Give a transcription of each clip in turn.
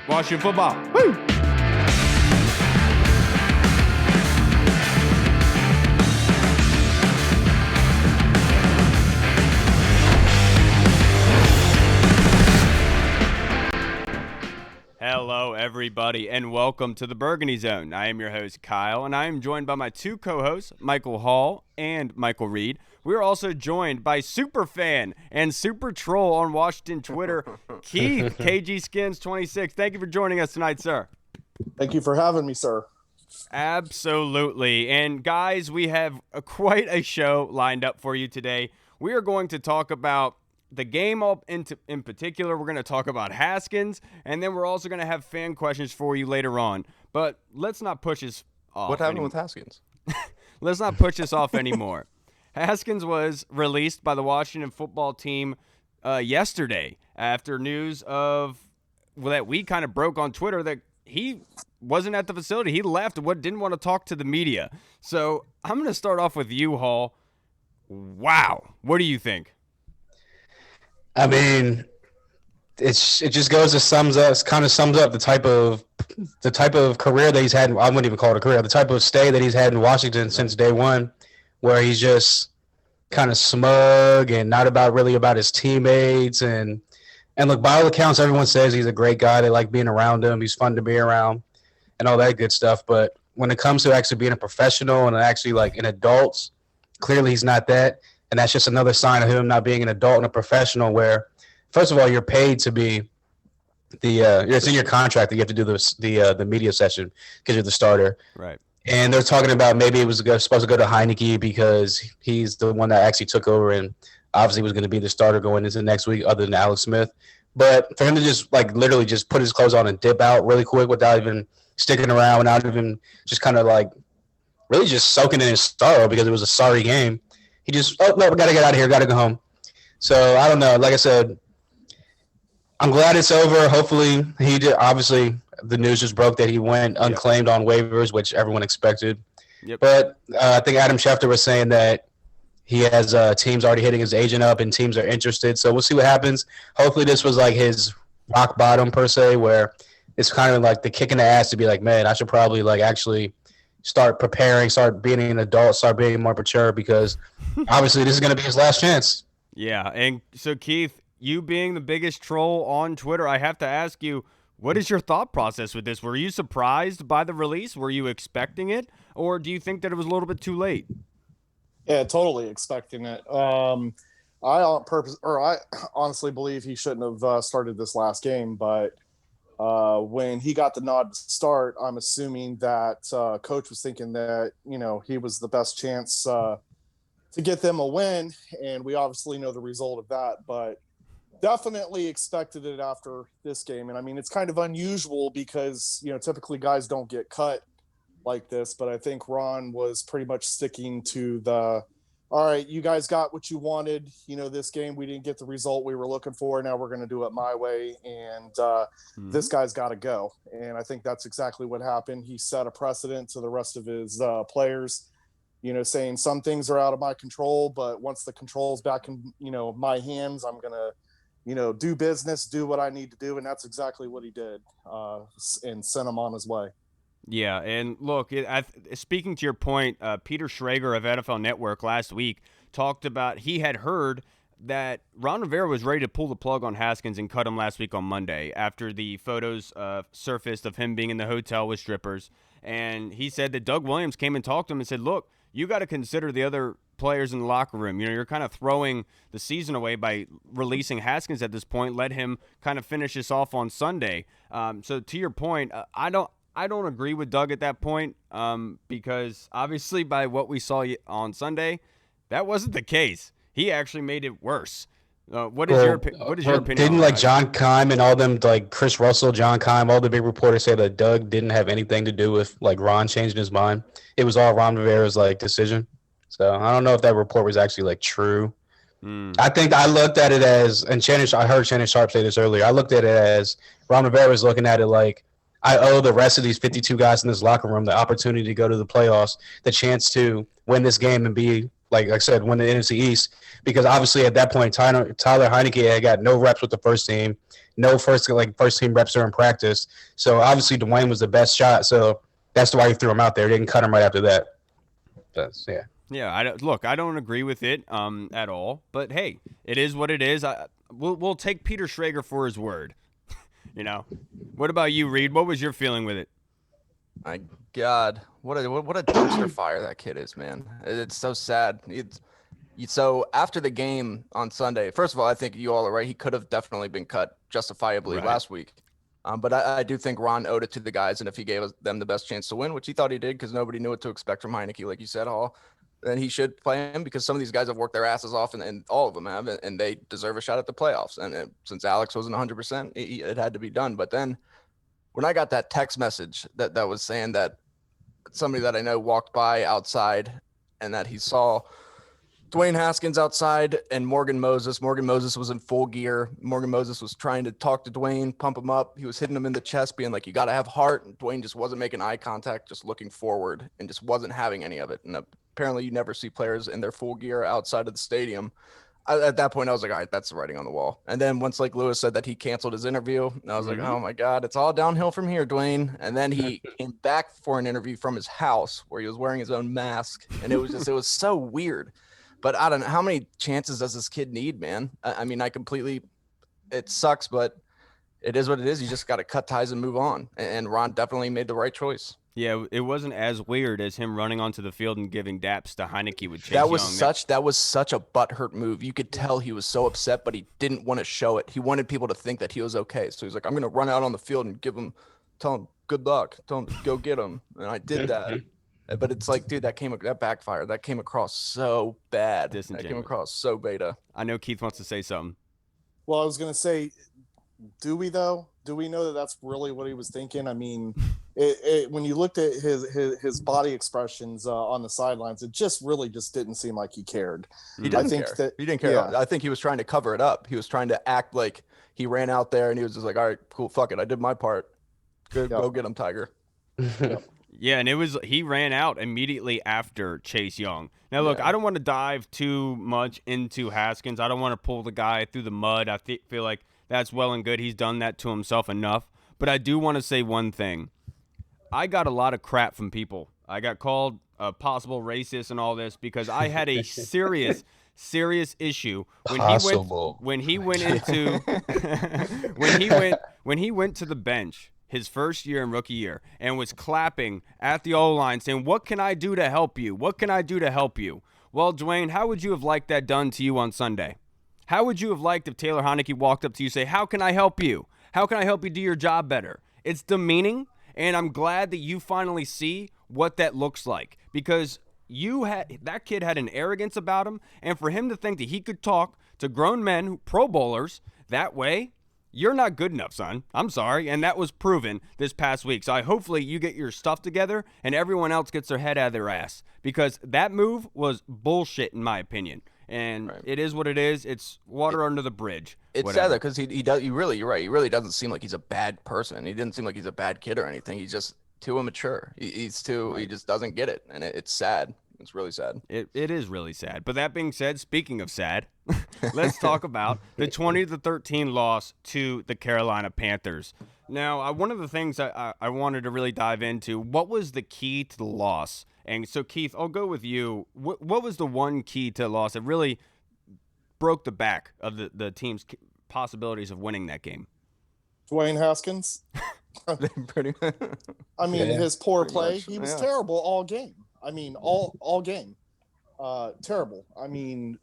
Washington football. Woo! Hello, everybody, and welcome to the Burgundy Zone. I am your host, Kyle, and I am joined by my two co-hosts, Michael Hall and Michael Reed. We are also joined by super fan and super troll on Washington Twitter, Keith, KG Skins 26. Thank you for joining us tonight, sir. Thank you for having me, sir. Absolutely. And guys, we have quite a show lined up for you today. We are going to talk about the game in particular. We're going to talk about Haskins, and then we're also going to have fan questions for you later on. But let's not push this off. What happened with Haskins? Let's not push this off anymore. Haskins was released by the Washington football team yesterday after news of that we kind of broke on Twitter that he wasn't at the facility. He left. Didn't want to talk to the media. So I'm going to start off with you, Hall. Wow. What do you think? I mean, it just goes to sums up the type of career that he's had. I wouldn't even call it a career. The type of stay that he's had in Washington since day one, where he's just kind of smug and not really about his teammates. And look, by all accounts, everyone says he's a great guy. They like being around him. He's fun to be around and all that good stuff. But when it comes to actually being a professional and actually like an adult, clearly he's not that. And that's just another sign of him not being an adult and a professional where, first of all, you're paid to be it's in your contract that you have to do the media session because you're the starter. Right. And they're talking about maybe it was supposed to go to Heineke because he's the one that actually took over and obviously was going to be the starter going into next week other than Alex Smith. But for him to just like literally just put his clothes on and dip out really quick without even sticking around, without even just kind of like really just soaking in his sorrow because it was a sorry game. He just, oh, no, we got to get out of here, got to go home. So, I don't know. Like I said, I'm glad it's over. Hopefully, obviously, the news just broke that he went unclaimed on waivers, which everyone expected. Yep. But I think Adam Schefter was saying that he has teams already hitting his agent up and teams are interested. So, we'll see what happens. Hopefully, this was like his rock bottom, per se, where it's kind of like the kick in the ass to be like, man, I should probably like actually start preparing, start being an adult, start being more mature because obviously this is going to be his last chance. Yeah, and so Keith, you being the biggest troll on Twitter, I have to ask you, what is your thought process with this? Were you surprised by the release? Were you expecting it? Or do you think that it was a little bit too late? Yeah, totally expecting it. I honestly believe he shouldn't have started this last game, but when he got the nod to start, I'm assuming that coach was thinking that, he was the best chance to get them a win. And we obviously know the result of that, but definitely expected it after this game. And I mean, it's kind of unusual because, typically guys don't get cut like this, but I think Ron was pretty much sticking to all right, you guys got what you wanted. This game, we didn't get the result we were looking for. Now we're going to do it my way. And this guy's got to go. And I think that's exactly what happened. He set a precedent to the rest of his players, saying some things are out of my control, but once the control's back in, my hands, I'm going to, do business, do what I need to do. And that's exactly what he did and sent him on his way. Yeah, and look, speaking to your point, Peter Schrager of NFL Network last week talked about he had heard that Ron Rivera was ready to pull the plug on Haskins and cut him last week on Monday after the photos surfaced of him being in the hotel with strippers. And he said that Doug Williams came and talked to him and said, look, you got to consider the other players in the locker room. You're kind of throwing the season away by releasing Haskins at this point. Let him kind of finish this off on Sunday. So to your point, I don't agree with Doug at that point because obviously by what we saw on Sunday, that wasn't the case. He actually made it worse. What is your opinion? Didn't like John Keim and all them, like Chris Russell, John Keim, all the big reporters say that Doug didn't have anything to do with like Ron changing his mind. It was all Ron Rivera's like decision. So I don't know if that report was actually like true. I think I looked at it as, and I heard Shannon Sharp say this earlier. I looked at it as Ron Rivera was looking at it like, I owe the rest of these 52 guys in this locker room the opportunity to go to the playoffs, the chance to win this game and be like I said, win the NFC East, because obviously at that point, Tyler Heineke had got no reps with the first team, no first team reps during practice. So obviously Dwayne was the best shot. So that's why he threw him out there. Didn't cut him right after that. But, yeah. Yeah, I don't agree with it at all. But hey, it is what it is. We'll take Peter Schrager for his word. You know. What about you, Reed? What was your feeling with it? My God, what a dumpster fire that kid is, man. It's so sad. So after the game on Sunday, first of all, I think you all are right. He could have definitely been cut justifiably last week. But I do think Ron owed it to the guys, and if he gave them the best chance to win, which he thought he did because nobody knew what to expect from Heineke, like you said, Hall, then he should play him because some of these guys have worked their asses off, and all of them have, and they deserve a shot at the playoffs. And since Alex wasn't 100%, it had to be done. But then when I got that text message that was saying that somebody that I know walked by outside and that he saw Dwayne Haskins outside and Morgan Moses was in full gear. Morgan Moses was trying to talk to Dwayne, pump him up. He was hitting him in the chest, being like, you got to have heart. And Dwayne just wasn't making eye contact, just looking forward and just wasn't having any of it. And apparently you never see players in their full gear outside of the stadium. At that point, I was like, all right, that's the writing on the wall. And then once Lewis said that he canceled his interview, I was like, oh my God, it's all downhill from here, Dwayne. And then he came back for an interview from his house where he was wearing his own mask. And it was so weird. But I don't know, how many chances does this kid need, man? I mean, it sucks, but it is what it is. You just got to cut ties and move on. And Ron definitely made the right choice. Yeah, it wasn't as weird as him running onto the field and giving daps to Heineke with Chase That was Young. That was such a butthurt move. You could tell he was so upset, but he didn't want to show it. He wanted people to think that he was okay. So he's like, I'm going to run out on the field and tell him good luck, tell him to go get him. And I did that. But it's like, dude, that backfired. That came across so bad. That came across so beta. I know Keith wants to say something. Well, I was going to say, do we though? Do we know that that's really what he was thinking? I mean, when you looked at his body expressions on the sidelines, it just didn't seem like he cared. He didn't care. Yeah. I think he was trying to cover it up. He was trying to act like he ran out there and he was just like, all right, cool, fuck it. I did my part. Good, Go get him, Tiger. Yep. Yeah, and he ran out immediately after Chase Young. Now, look, I don't want to dive too much into Haskins. I don't want to pull the guy through the mud. I feel like that's well and good. He's done that to himself enough. But I do want to say one thing. I got a lot of crap from people. I got called a possible racist and all this because I had a serious issue when he went to the bench his first year and rookie year and was clapping at the O-line saying, what can I do to help you? What can I do to help you? Well, Dwayne, how would you have liked that done to you on Sunday? How would you have liked if Taylor Heineke walked up to you and say, how can I help you? How can I help you do your job better? It's demeaning, and I'm glad that you finally see what that looks like because that kid had an arrogance about him, and for him to think that he could talk to grown men, Pro Bowlers, that way, you're not good enough, son. I'm sorry. And that was proven this past week. So hopefully you get your stuff together and everyone else gets their head out of their ass because that move was bullshit in my opinion. And It is what it is. It's water under the bridge. It's sad because you're right. He really doesn't seem like he's a bad person. He didn't seem like he's a bad kid or anything. He's just too immature. He just doesn't get it. And it's sad. It's really sad. It is really sad. But that being said, speaking of sad, let's talk about the 20-13 loss to the Carolina Panthers. Now, one of the things I wanted to really dive into, what was the key to the loss? And so, Keith, I'll go with you. What was the one key to the loss that really broke the back of the team's possibilities of winning that game? Dwayne Haskins. Pretty much. I mean, his poor play. He was terrible all game. I mean, all game. Terrible. I mean,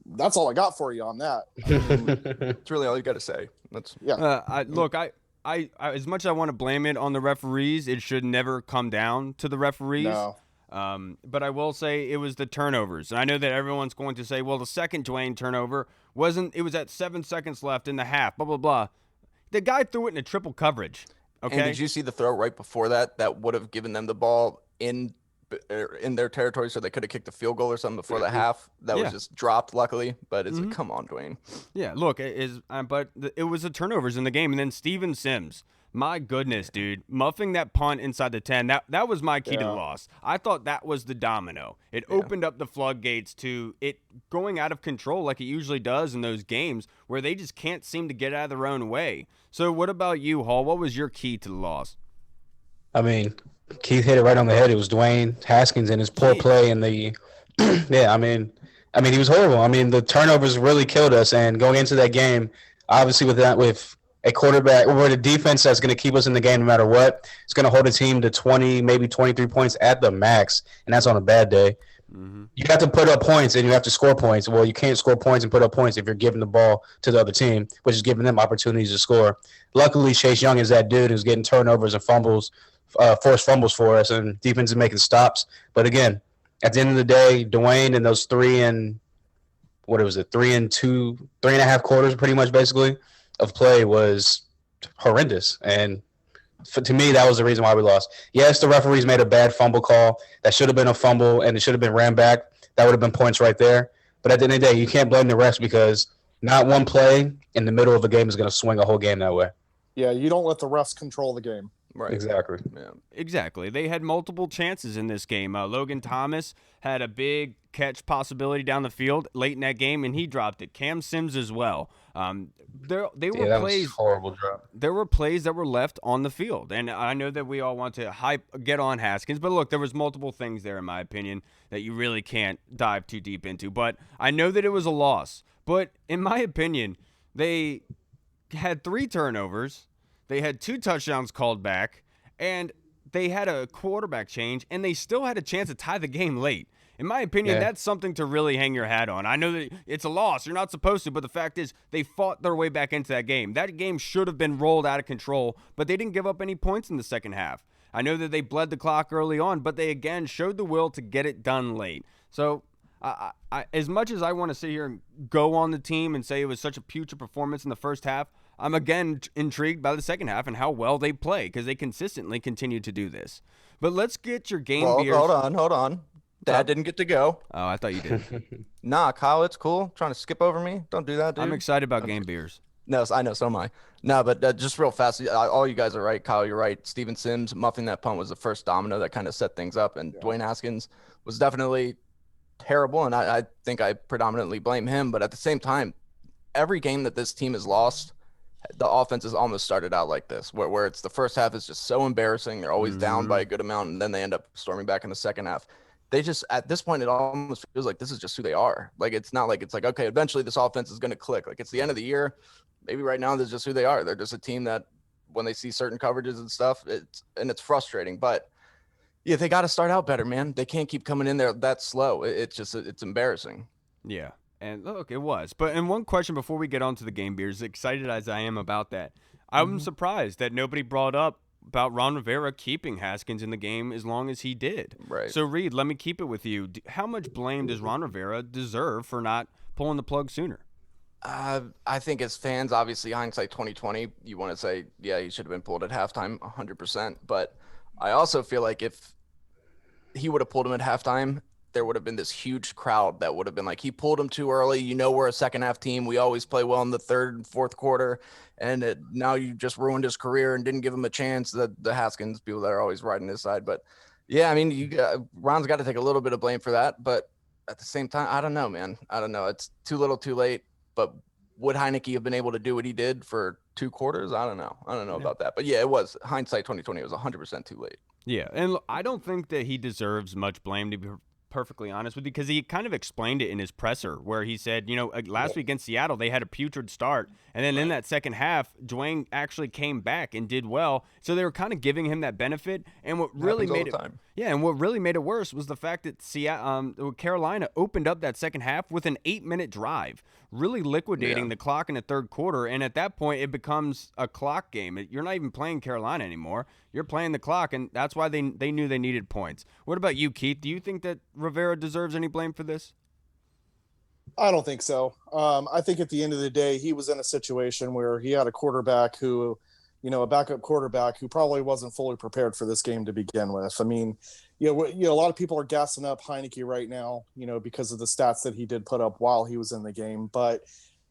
that's all I got for you on that. It's really all you got to say. I as much as I want to blame it on the referees, it should never come down to the referees. No. But I will say it was the turnovers. And I know that everyone's going to say, well, the second Dwayne turnover it was at 7 seconds left in the half, blah, blah, blah. The guy threw it in a triple coverage. Okay. And did you see the throw right before that would have given them the ball in their territory so they could have kicked a field goal or something before the half? That was just dropped, luckily. But it's come on, Dwayne. Yeah, look, but it was the turnovers in the game. And then Steven Sims, My goodness, dude. Muffing that punt inside the 10, that was my key to the loss. I thought that was the domino. It opened up the floodgates to it going out of control like it usually does in those games where they just can't seem to get out of their own way. So what about you, Hall? What was your key to the loss? I mean, Keith hit it right on the head. It was Dwayne Haskins and his poor play in the yeah, I mean he was horrible. I mean, the turnovers really killed us, and going into that game, obviously with a quarterback or with a defense that's going to keep us in the game no matter what, it's going to hold a team to 20, maybe 23 points at the max, and that's on a bad day. Mm-hmm. You have to put up points and you have to score points. Well, you can't score points and put up points if you're giving the ball to the other team, which is giving them opportunities to score. Luckily, Chase Young is that dude who's getting turnovers and fumbles, forced fumbles for us, and defense is making stops. But again, at the end of the day, Dwayne and those 3 and 3.5 quarters pretty much basically of play was horrendous. And to me, that was the reason why we lost. Yes, the referees made a bad fumble call. That should have been a fumble, and it should have been ran back. That would have been points right there. But at the end of the day, you can't blame the refs because not one play in the middle of a game is going to swing a whole game that way. Yeah, you don't let the refs control the game. Right. Exactly. Yeah. Exactly. They had multiple chances in this game. Logan Thomas had a big catch possibility down the field late in that game, and he dropped it. Cam Sims as well. There were plays. Horrible drop. There were plays that were left on the field, and I know that we all want to get on Haskins, but look, there was multiple things there, in my opinion, that you really can't dive too deep into. But I know that it was a loss. But in my opinion, they had 3 turnovers. They had 2 touchdowns called back, and they had a quarterback change, and they still had a chance to tie the game late. In my opinion, that's something to really hang your hat on. I know that it's a loss. You're not supposed to, but the fact is they fought their way back into that game. That game should have been rolled out of control, but they didn't give up any points in the second half. I know that they bled the clock early on, but they, again, showed the will to get it done late. So I as much as I want to sit here and go on the team and say it was such a putrid performance in the first half, I'm again intrigued by the second half and how well they play because they consistently continue to do this. But let's get your game beers. Hold on. Dad didn't get to go. Oh, I thought you did. Nah, Kyle, it's cool. Trying to skip over me. Don't do that, dude. I'm excited about game beers. No, I know, so am I. No, but just real fast, all you guys are right. Kyle, you're right. Steven Sims muffing that punt was the first domino that kind of set things up, and Dwayne Haskins was definitely terrible, and I think I predominantly blame him. But at the same time, every game that this team has lost, the offense has almost started out like this, where it's the first half is just so embarrassing. They're always down by a good amount, and then they end up storming back in the second half. They just, at this point, it almost feels like this is just who they are. Like, it's not like it's like, okay, eventually this offense is going to click. Like, it's the end of the year. Maybe right now, this is just who they are. They're just a team that when they see certain coverages and stuff, it's frustrating. But, yeah, they got to start out better, man. They can't keep coming in there that slow. It's embarrassing. Yeah. And look, it was. But and one question before we get on to the game beers, excited as I am about that, I'm surprised that nobody brought up about Ron Rivera keeping Haskins in the game as long as he did. Right. So, Reed, let me keep it with you. How much blame does Ron Rivera deserve for not pulling the plug sooner? I think as fans, obviously, hindsight 2020, you want to say, yeah, he should have been pulled at halftime 100%. But I also feel like if he would have pulled him at halftime, there would have been this huge crowd that would have been like, he pulled him too early. You know, we're a second half team. We always play well in the third and fourth quarter. And now you just ruined his career and didn't give him a chance. The Haskins people that are always riding his side. But yeah, I mean, Ron's got to take a little bit of blame for that. But at the same time, I don't know, man. I don't know. It's too little too late. But would Heineke have been able to do what he did for 2 quarters? I don't know. I don't know about that. But yeah, it was hindsight 2020. It was 100% too late. Yeah. And look, I don't think that he deserves much blame, to be perfectly honest with you, because he kind of explained it in his presser where he said, you know, last week against Seattle, they had a putrid start. And then in that second half, Dwayne actually came back and did well. So they were kind of giving him that benefit. And what really made it, and what really made it worse was the fact that Carolina opened up that second half with an 8-minute drive, really liquidating the clock in the third quarter. And at that point, it becomes a clock game. You're not even playing Carolina anymore. You're playing the clock, and that's why they knew they needed points. What about you, Keith? Do you think that Rivera deserves any blame for this? I don't think so. I think at the end of the day, he was in a situation where he had a quarterback who, you know, a backup quarterback who probably wasn't fully prepared for this game to begin with. I mean, a lot of people are gassing up Heineke right now, you know, because of the stats that he did put up while he was in the game. But,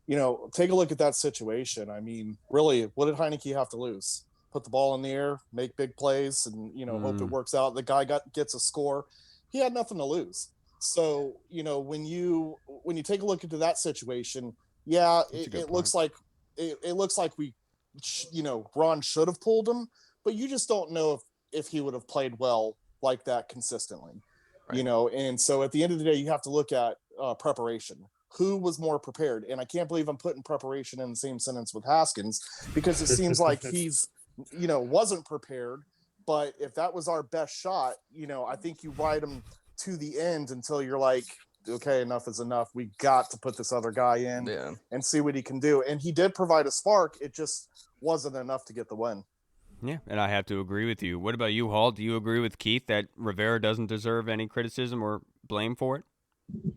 you know, take a look at that situation. I mean, really, what did Heineke have to lose? put the ball in the air, make big plays, and hope it works out. The guy gets a score. He had nothing to lose. So when you take a look into that situation, it looks like we, Ron should have pulled him, but you just don't know if he would have played well like that consistently, right. And so at the end of the day, you have to look at preparation. Who was more prepared? And I can't believe I'm putting preparation in the same sentence with Haskins, because it seems like he's, wasn't prepared. But if that was our best shot, I think you ride him to the end until you're like, okay, enough is enough. We got to put this other guy in and see what he can do. And he did provide a spark. It just wasn't enough to get the win. Yeah, and I have to agree with you. What about you, Hall? Do you agree with Keith that Rivera doesn't deserve any criticism or blame for it?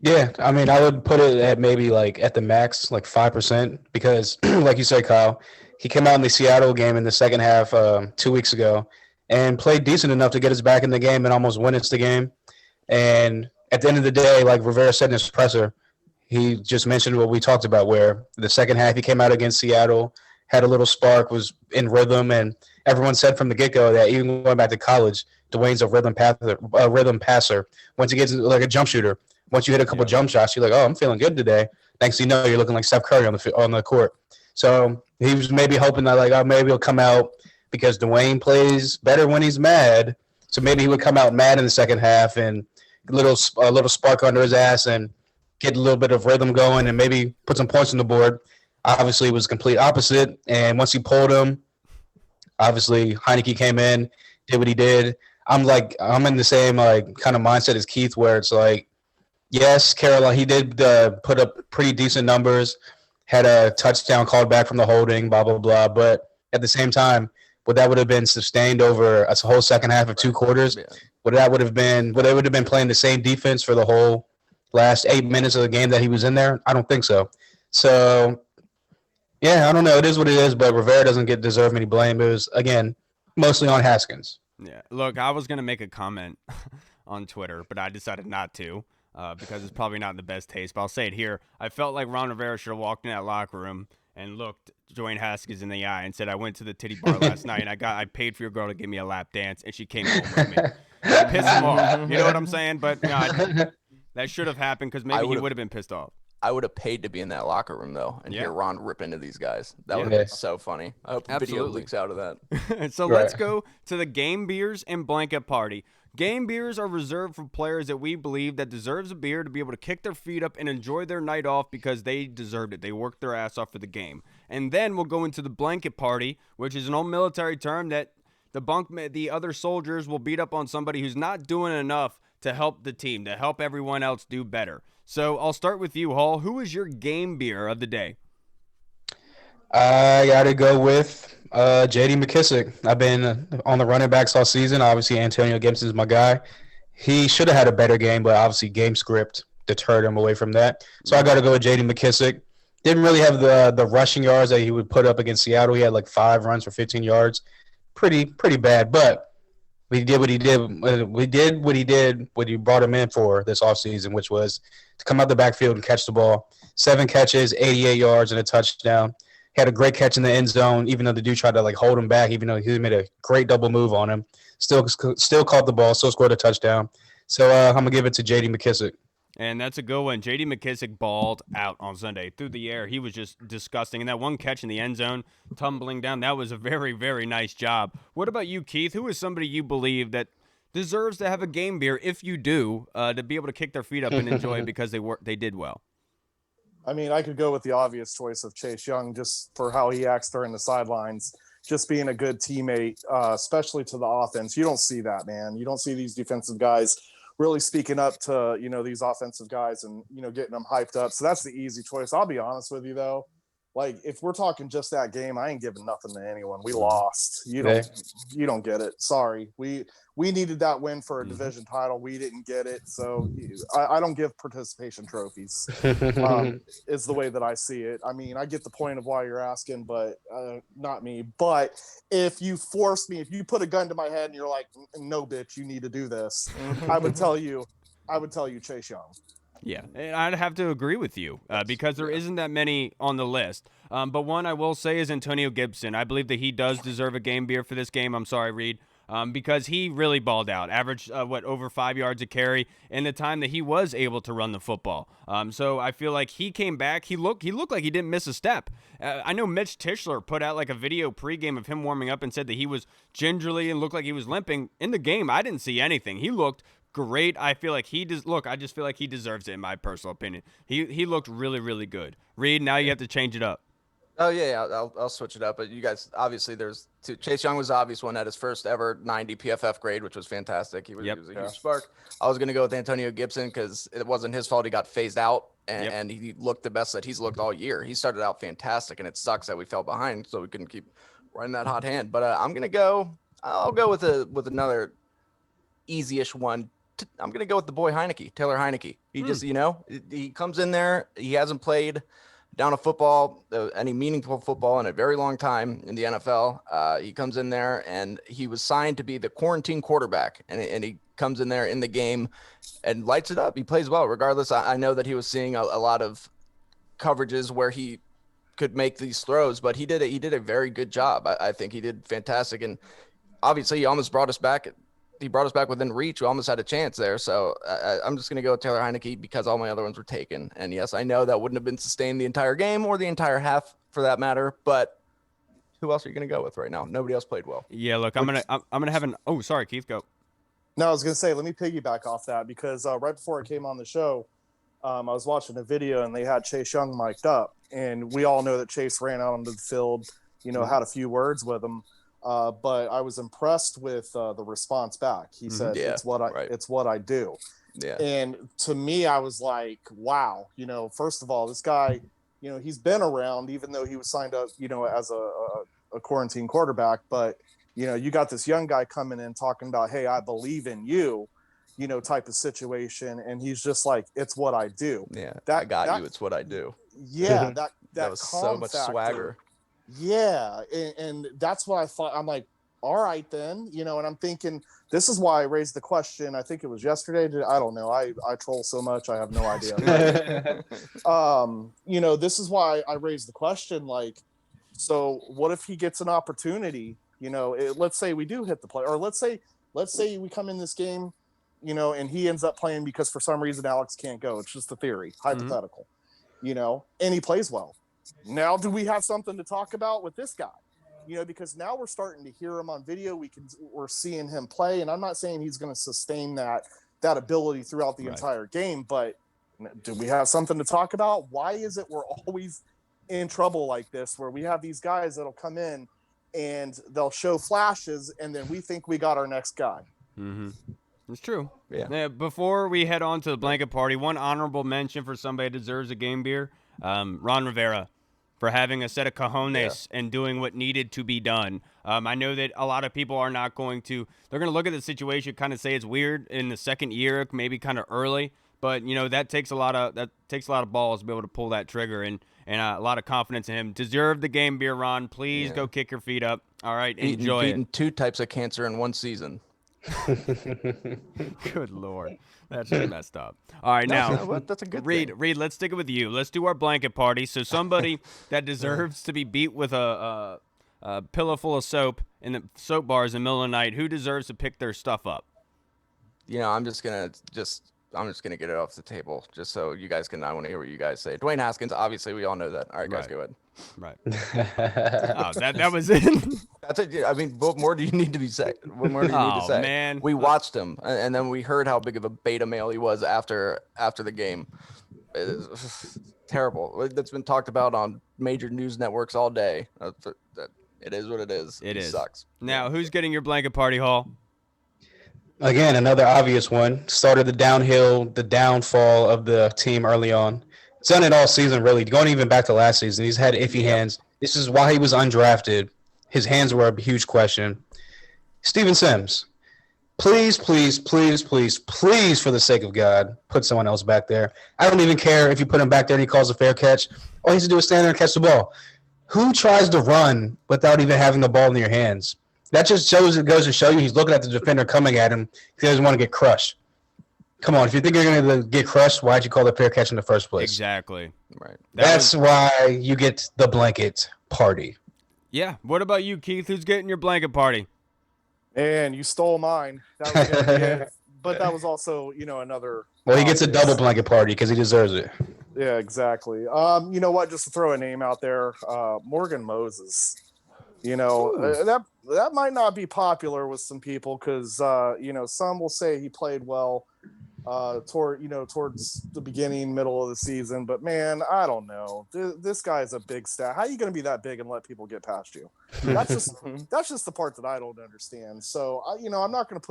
Yeah, I mean, I would put it at maybe like at the max, like 5%, because like you said, Kyle, he came out in the Seattle game in the second half 2 weeks ago and played decent enough to get us back in the game and almost win us the game. And at the end of the day, like Rivera said in his presser, he just mentioned what we talked about, where the second half he came out against Seattle, had a little spark, was in rhythm, and everyone said from the get-go that even going back to college, Dwayne's a rhythm passer. Once he gets like a jump shooter, once you hit a couple jump shots, you're like, oh, I'm feeling good today. Next thing you know, you're looking like Steph Curry on the court. So he was maybe hoping that, like, oh, maybe he'll come out because Dwayne plays better when he's mad. So maybe he would come out mad in the second half and a little spark under his ass and get a little bit of rhythm going and maybe put some points on the board. Obviously, it was complete opposite. And once he pulled him, obviously Heineke came in, did what he did. I'm in the same kind of mindset as Keith, where it's like, yes, Carolina, he did put up pretty decent numbers, had a touchdown called back from the holding, blah, blah, blah. But at the same time, would have been sustained over a whole second half of 2 quarters? Yeah. Would they would have been playing the same defense for the whole last 8 minutes of the game that he was in there? I don't think so. So, yeah, I don't know. It is what it is, but Rivera doesn't deserve any blame. It was, again, mostly on Haskins. Yeah. Look, I was going to make a comment on Twitter, but I decided not to. Because it's probably not in the best taste, but I'll say it here. I felt like Ron Rivera should have walked in that locker room and looked Dwayne Haskins in the eye and said, I went to the titty bar last night and I paid for your girl to give me a lap dance, and she came home with me. It pissed him off. You know what I'm saying? But that should have happened, because maybe he would have been pissed off. I would have paid to be in that locker room, though, and hear Ron rip into these guys. That would have been so funny. I hope the video leaks out of that. So let's go to the game beers and blanket party. Game beers are reserved for players that we believe that deserves a beer to be able to kick their feet up and enjoy their night off because they deserved it. They worked their ass off for the game. And then we'll go into the blanket party, which is an old military term that the other soldiers will beat up on somebody who's not doing enough to help the team, to help everyone else do better. So I'll start with you, Hall. Who is your game beer of the day? I got to go with J.D. McKissick. I've been on the running backs all season. Obviously, Antonio Gibson is my guy. He should have had a better game, but obviously game script deterred him away from that. So I got to go with J.D. McKissick. Didn't really have the rushing yards that he would put up against Seattle. He had like 5 runs for 15 yards. Pretty bad, but we did what he did. We did what he did, what you brought him in for this offseason, which was to come out the backfield and catch the ball. 7 catches, 88 yards, and a touchdown. He had a great catch in the end zone, even though the dude tried to hold him back, even though he made a great double move on him. Still caught the ball, still scored a touchdown. So I'm going to give it to J.D. McKissick. And that's a good one. J.D. McKissick balled out on Sunday. Through the air, he was just disgusting. And that one catch in the end zone, tumbling down, that was a very, very nice job. What about you, Keith? Who is somebody you believe that deserves to have a game beer, if you do, to be able to kick their feet up and enjoy it because they did well? I mean, I could go with the obvious choice of Chase Young, just for how he acts during the sidelines, just being a good teammate, especially to the offense. You don't see that, man. You don't see these defensive guys really speaking up to, these offensive guys and, getting them hyped up. So that's the easy choice. I'll be honest with you, though. Like, if we're talking just that game, I ain't giving nothing to anyone. We lost. You don't get it. Sorry. We needed that win for a division title. We didn't get it. So I don't give participation trophies, is the way that I see it. I mean, I get the point of why you're asking, but not me. But if you forced me, if you put a gun to my head and you're like, no, bitch, you need to do this, I would tell you Chase Young. Yeah, and I'd have to agree with you because there isn't that many on the list. But one I will say is Antonio Gibson. I believe that he does deserve a game beer for this game. I'm sorry, Reed. Because he really balled out, averaged over 5 yards a carry in the time that he was able to run the football. So I feel like he came back. He looked like he didn't miss a step. I know Mitch Tischler put out like a video pregame of him warming up and said that he was gingerly and looked like he was limping. In the game, I didn't see anything. He looked great. I feel like he does. Look, I just feel like he deserves it in my personal opinion. He looked really, really good. Reed, now you have to change it up. Oh yeah, I'll switch it up. But you guys, obviously, there's two. Chase Young was the obvious one, at his first ever 90 PFF grade, which was fantastic. He was a huge spark. I was gonna go with Antonio Gibson because it wasn't his fault he got phased out, and he looked the best that he's looked all year. He started out fantastic, and it sucks that we fell behind, so we couldn't keep running that hot hand. But I'm gonna go. I'll go with another easy-ish one. I'm gonna go with the boy Heineke, Taylor Heineke. He just, he comes in there. He hasn't played down a football, any meaningful football in a very long time in the NFL. He comes in there and he was signed to be the quarantine quarterback, and he comes in there in the game and lights it up. He plays well regardless. I know that he was seeing a lot of coverages where he could make these throws, but he did a very good job. I think he did fantastic, and obviously he almost brought us back. He brought us back within reach. We almost had a chance there. So I'm just going to go with Taylor Heineke because all my other ones were taken. And yes, I know that wouldn't have been sustained the entire game or the entire half for that matter, but who else are you going to go with right now? Nobody else played well. Yeah, look, I'm going to have oh, sorry, Keith, go. No, I was going to say, let me piggyback off that because right before I came on the show, I was watching a video and they had Chase Young mic'd up, and we all know that Chase ran out onto the field, had a few words with him. But I was impressed with the response back. He said, it's what I do. Yeah. And to me, I was like, wow, first of all, this guy, he's been around, even though he was signed up, as a quarantine quarterback. But, you got this young guy coming in talking about, hey, I believe in you, type of situation. And he's just like, it's what I do. Yeah. You. It's what I do. Yeah. that was so much swagger. Yeah, and that's what I thought. I'm like, all right then, and I'm thinking this is why I raised the question. I think it was yesterday. I don't know. I troll so much. I have no idea. This is why I raised the question. Like, so what if he gets an opportunity? Let's say we do hit the play, or let's say we come in this game, and he ends up playing because for some reason Alex can't go. It's just a theory, hypothetical, and he plays well. Now, do we have something to talk about with this guy? Because now we're starting to hear him on video. We're seeing him play, and I'm not saying he's going to sustain that ability throughout the entire game, but do we have something to talk about? Why is it we're always in trouble like this, where we have these guys that'll come in and they'll show flashes, and then we think we got our next guy? Mm-hmm. It's true. Yeah. Before we head on to the blanket party, one honorable mention for somebody that deserves a game beer, Ron Rivera, for having a set of cojones and doing what needed to be done. I know that a lot of people are not going to – they're going to look at the situation, kind of say it's weird in the second year, maybe kind of early. But, that takes a lot of balls to be able to pull that trigger and a lot of confidence in him. Deserve the game beer, Ron. Please go kick your feet up. All right, enjoy beaten 2 types of cancer in one season. Good Lord. That's just messed up. All right, now, that's a good Reed, let's stick it with you. Let's do our blanket party. So somebody that deserves to be beat with a pillow full of soap in the soap bars in the middle of the night, who deserves to pick their stuff up? I'm just gonna get it off the table just so you guys can. I want to hear what you guys say. Dwayne Haskins, obviously, we all know that. All right, guys, go ahead. Right. Oh, that was it. That's it. I mean, what more do you need to be say? What more do you need to say? Man, we watched him, and then we heard how big of a beta male he was after the game. It's terrible. That's been talked about on major news networks all day. It is what it is. It sucks. Now, who's getting your blanket party, Hall? Again, another obvious one. Started the downfall of the team early on. It's done it all season, really. Going even back to last season, he's had iffy hands. This is why he was undrafted. His hands were a huge question. Steven Sims, please, please, please, please, please, for the sake of God, put someone else back there. I don't even care if you put him back there and he calls a fair catch. All he has to do is stand there and catch the ball. Who tries to run without even having the ball in your hands? That just goes to show you he's looking at the defender coming at him. He doesn't want to get crushed. Come on, if you think you're going to get crushed, why'd you call it fair catch in the first place? Exactly. Right. That's why you get the blanket party. Yeah. What about you, Keith? Who's getting your blanket party? And you stole mine. That was gonna be it. But that was also, another. Well, he gets a double blanket party because he deserves it. Yeah, exactly. You know what? Just to throw a name out there, Morgan Moses. That might not be popular with some people because some will say he played well towards the beginning, middle of the season. But man, I don't know. This guy's a big stat. How are you going to be that big and let people get past you? That's just the part that I don't understand. So I'm not going to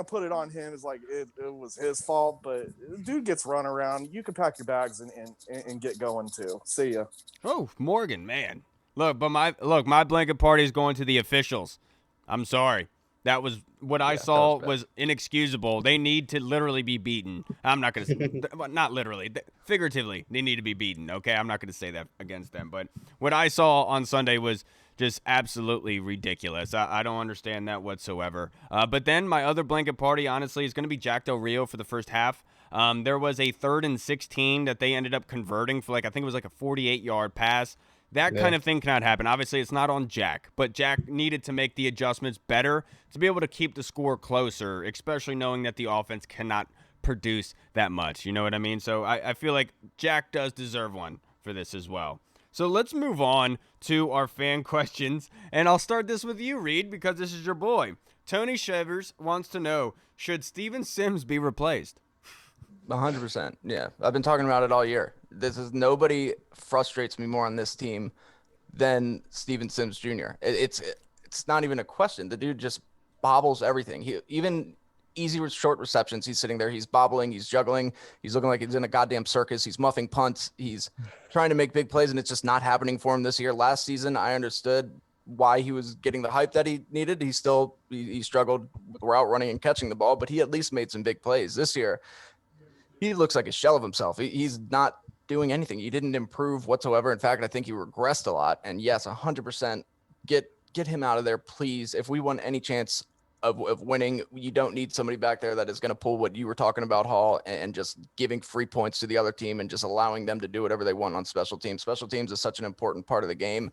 put it on him as like it was his fault, but dude gets run around. You can pack your bags and get going too. See ya. Oh, Morgan, man. Look, but my blanket party is going to the officials. I'm sorry. That was what I saw was inexcusable. They need to literally be beaten. I'm not going to not literally, figuratively, they need to be beaten, okay? I'm not going to say that against them, but what I saw on Sunday was just absolutely ridiculous. I don't understand that whatsoever. But then my other blanket party, honestly, is going to be Jack Del Rio for the first half. There was a 3rd and 16 that they ended up converting for I think it was like a 48-yard pass. That kind of thing cannot happen. Obviously, it's not on Jack, but Jack needed to make the adjustments better to be able to keep the score closer, especially knowing that the offense cannot produce that much. You know what I mean? So I feel like Jack does deserve one for this as well. So let's move on to our fan questions, and I'll start this with you, Reed, because this is your boy. Tony Shevers wants to know, should Steven Sims be replaced? 100%. Yeah. I've been talking about it all year. Nobody frustrates me more on this team than Steven Sims Jr. It's not even a question. The dude just bobbles everything. He even easy short receptions. He's sitting there. He's bobbling. He's juggling. He's looking like he's in a goddamn circus. He's muffing punts. He's trying to make big plays, and it's just not happening for him this year. Last season, I understood why he was getting the hype that he needed. He struggled with route running and catching the ball, but he at least made some big plays this year. He looks like a shell of himself. He's not doing anything. He didn't improve whatsoever. In fact, I think he regressed a lot. And yes, 100% get him out of there, please. If we want any chance of winning, you don't need somebody back there that is going to pull what you were talking about, Hall, and just giving free points to the other team and just allowing them to do whatever they want on special teams. Special teams is such an important part of the game.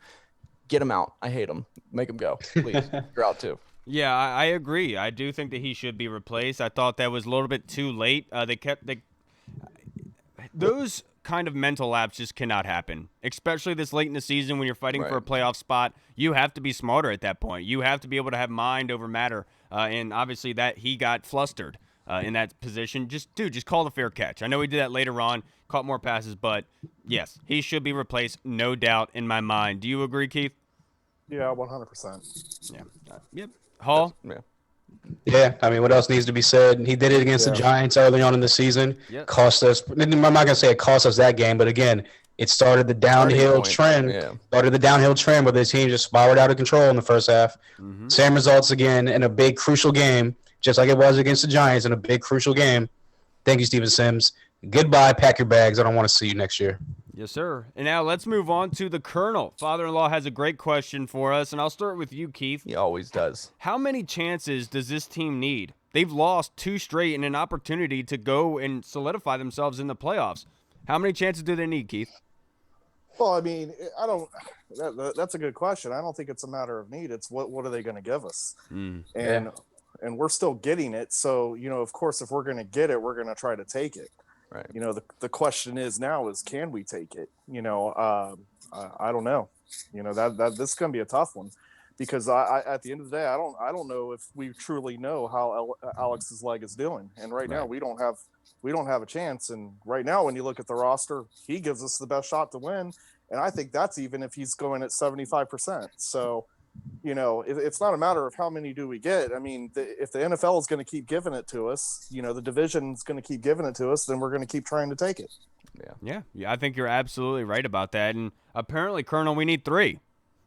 Get him out. I hate him. Make him go, please. You're out too. Yeah, I agree. I do think that he should be replaced. I thought that was a little bit too late. Those kind of mental lapses just cannot happen, especially this late in the season when you're fighting for a playoff spot. You have to be smarter at that point. You have to be able to have mind over matter, and obviously that he got flustered in that position. Just call the fair catch. I know he did that later on, caught more passes, but yes, he should be replaced, no doubt in my mind. Do you agree, Keith? Yeah, 100%. Yeah. Yep. Hall? Yeah, I mean, what else needs to be said? He did it against the Giants early on in the season. Yep. Cost us. I'm not going to say it cost us that game, but again, it started the downhill trend. Yeah. Started the downhill trend where the team just spiraled out of control in the first half. Mm-hmm. Same results again in a big, crucial game, just like it was against the Giants in a big, crucial game. Thank you, Steven Sims. Goodbye, pack your bags. I don't want to see you next year. Yes, sir. And now let's move on to the Colonel. Father-in-law has a great question for us, and I'll start with you, Keith. He always does. How many chances does this team need? They've lost 2 straight in an opportunity to go and solidify themselves in the playoffs. How many chances do they need, Keith? Well, I mean, that's a good question. I don't think it's a matter of need. It's what are they going to give us? And we're still getting it. So, of course, if we're going to get it, we're going to try to take it. Right. The question is can we take it? I don't know. That this is going to be a tough one because I at the end of the day, I don't know if we truly know how Alex's leg is doing. And right now we don't have a chance. And right now, when you look at the roster, he gives us the best shot to win. And I think that's even if he's going at 75%. So, it's not a matter of how many do we get. I mean, if the NFL is going to keep giving it to us, the division is going to keep giving it to us, then we're going to keep trying to take it. Yeah. I think you're absolutely right about that. And apparently, Colonel, we need 3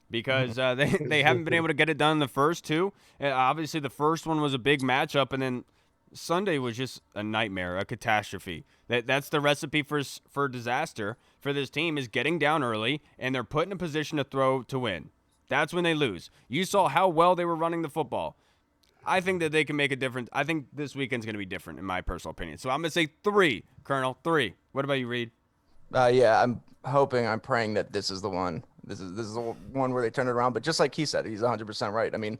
because they haven't been able to get it done in the first 2. Obviously, the first one was a big matchup, and then Sunday was just a nightmare, a catastrophe. That's the recipe for disaster for this team is getting down early, and they're put in a position to throw to win. That's when they lose. You saw how well they were running the football. I think that they can make a difference. I think this weekend's going to be different, in my personal opinion. So I'm going to say 3, Colonel, 3. What about you, Reed? Yeah, I'm praying that this is the one. This is the one where they turn it around. But just like he said, he's 100% right. I mean,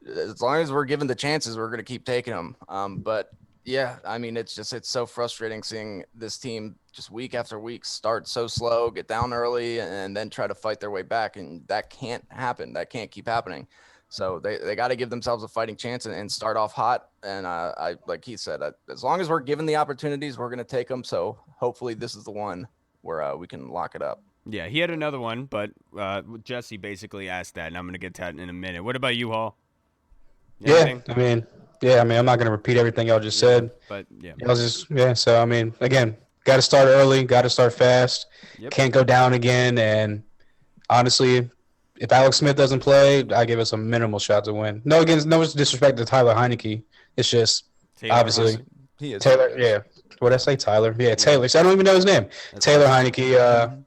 as long as we're given the chances, we're going to keep taking them. But yeah, I mean, it's so frustrating seeing this team just week after week start so slow, get down early, and then try to fight their way back. And that can't happen. That can't keep happening. So they got to give themselves a fighting chance and start off hot. And I like he said, as long as we're given the opportunities, we're going to take them. So hopefully this is the one where we can lock it up. Yeah, he had another one, but Jesse basically asked that, and I'm going to get to that in a minute. What about you, Hall? Anything? I'm not going to repeat everything y'all just said. But, yeah. So, I mean, again, got to start early, got to start fast. Yep. Can't go down again. And honestly, if Alex Smith doesn't play, I give us a minimal shot to win. No disrespect to Tyler Heineke. It's just, obviously, he is Taylor, yeah. What did I say? Tyler? Yeah, Taylor. So I don't even know his name. That's Taylor awesome. Heineke.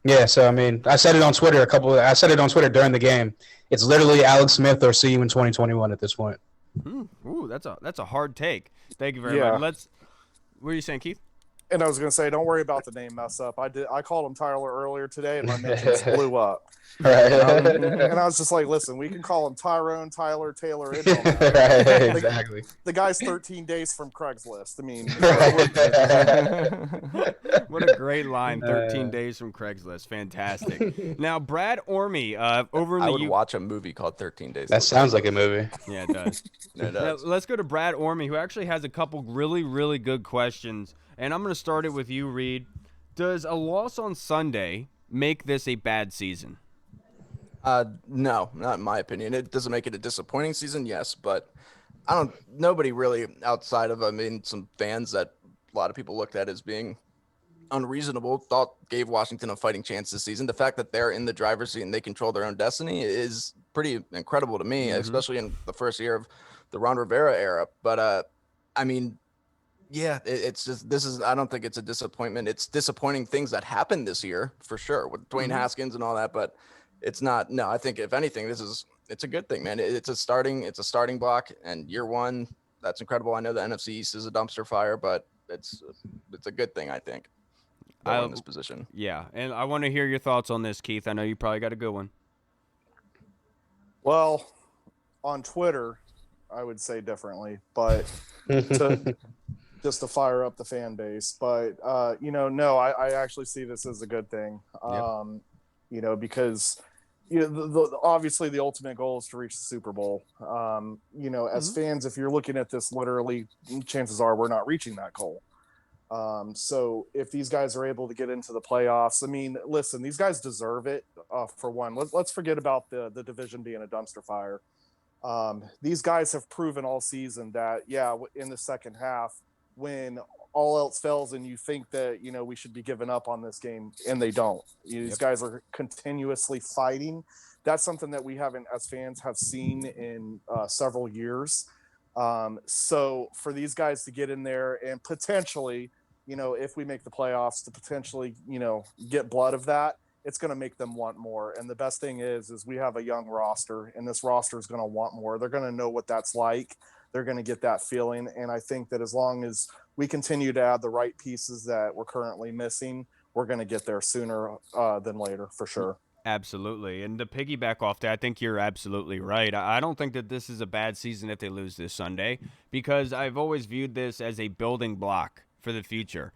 Yeah, so, I mean, I said it on Twitter during the game. It's literally Alex Smith or see you in 2021 at this point. Ooh, that's a hard take. Thank you very much. What are you saying, Keith? And I was going to say, don't worry about the name mess up. I called him Tyler earlier today, and my mentions blew up. Right. And I was just like, listen, we can call him Tyrone, Tyler, Taylor. It don't matter. Right, exactly. The guy's 13 days from Craigslist. I mean, What a great line. 13 days from Craigslist. Fantastic. Now, Brad Orme over in I the would watch a movie called 13 Days. That sounds like a movie. Yeah, it does. It Now, does. let's go to Brad Orme, who actually has a couple really, really good questions. And I'm going to start it with you, Reed. Does a loss on Sunday make this a bad season? No, not in my opinion. It doesn't make it a disappointing season, yes, but nobody really outside of, some fans that a lot of people looked at as being unreasonable gave Washington a fighting chance this season. The fact that they're in the driver's seat and they control their own destiny is pretty incredible to me, especially in the first year of the Ron Rivera era. But, yeah, it's just I don't think it's a disappointment. It's disappointing things that happened this year for sure with Dwayne Haskins and all that, but it's not. No, I think if anything, it's a good thing, man. It's a starting block, and year one, that's incredible. I know the NFC East is a dumpster fire, but it's a good thing, I think. In this position. Yeah, and I want to hear your thoughts on this, Keith. I know you probably got a good one. well, on Twitter, I would say differently, but just to fire up the fan base. But, no, I actually see this as a good thing, because obviously the ultimate goal is to reach the Super Bowl. As fans, if you're looking at this literally, chances are we're not reaching that goal. So if these guys are able to get into the playoffs, I mean, listen, these guys deserve it. For one, let's forget about the division being a dumpster fire. These guys have proven all season that, in the second half, when all else fails and you think that, we should be giving up on this game, and they don't. These guys are continuously fighting. That's something that we haven't, as fans, have seen in several years. So for these guys to get in there and potentially, if we make the playoffs, to potentially, get blood of that, it's going to make them want more. And the best thing is we have a young roster, and this roster is going to want more. They're going to know what that's like. They're going to get that feeling. And I think that as long as we continue to add the right pieces that we're currently missing, we're going to get there sooner than later, for sure. Absolutely. And to piggyback off that, I think you're absolutely right. I don't think that this is a bad season if they lose this Sunday, because I've always viewed this as a building block for the future.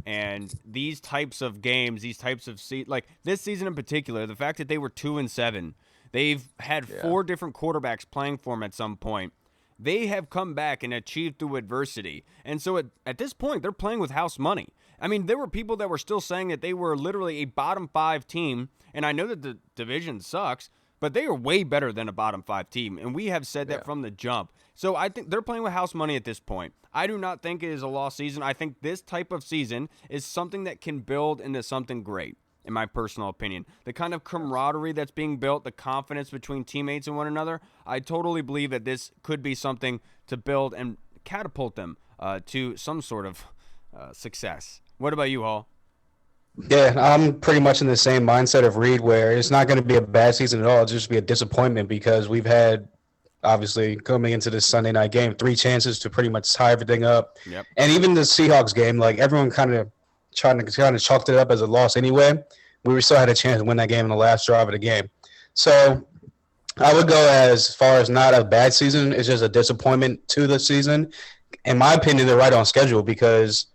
And these types of games, these types of like this season in particular, the fact that they were 2-7, they've had 4 different quarterbacks playing for them at some point. They have come back and achieved through adversity. And so at this point, they're playing with house money. I mean, there were people that were still saying that they were literally a bottom 5 team. And I know that the division sucks, but they are way better than a bottom 5 team. And we have said that from the jump. So I think they're playing with house money at this point. I do not think it is a lost season. I think this type of season is something that can build into something great, in my personal opinion. The kind of camaraderie that's being built, the confidence between teammates and one another, I totally believe that this could be something to build and catapult them to some sort of success. What about you, Hall? Yeah, I'm pretty much in the same mindset of Reed, where it's not going to be a bad season at all. It's just be a disappointment because we've had obviously, coming into this Sunday night game. 3 chances to pretty much tie everything up. Yep. And even the Seahawks game, like everyone kind of chalked it up as a loss anyway. We still had a chance to win that game in the last drive of the game. So I would go as far as not a bad season. It's just a disappointment to the season. In my opinion, they're right on schedule because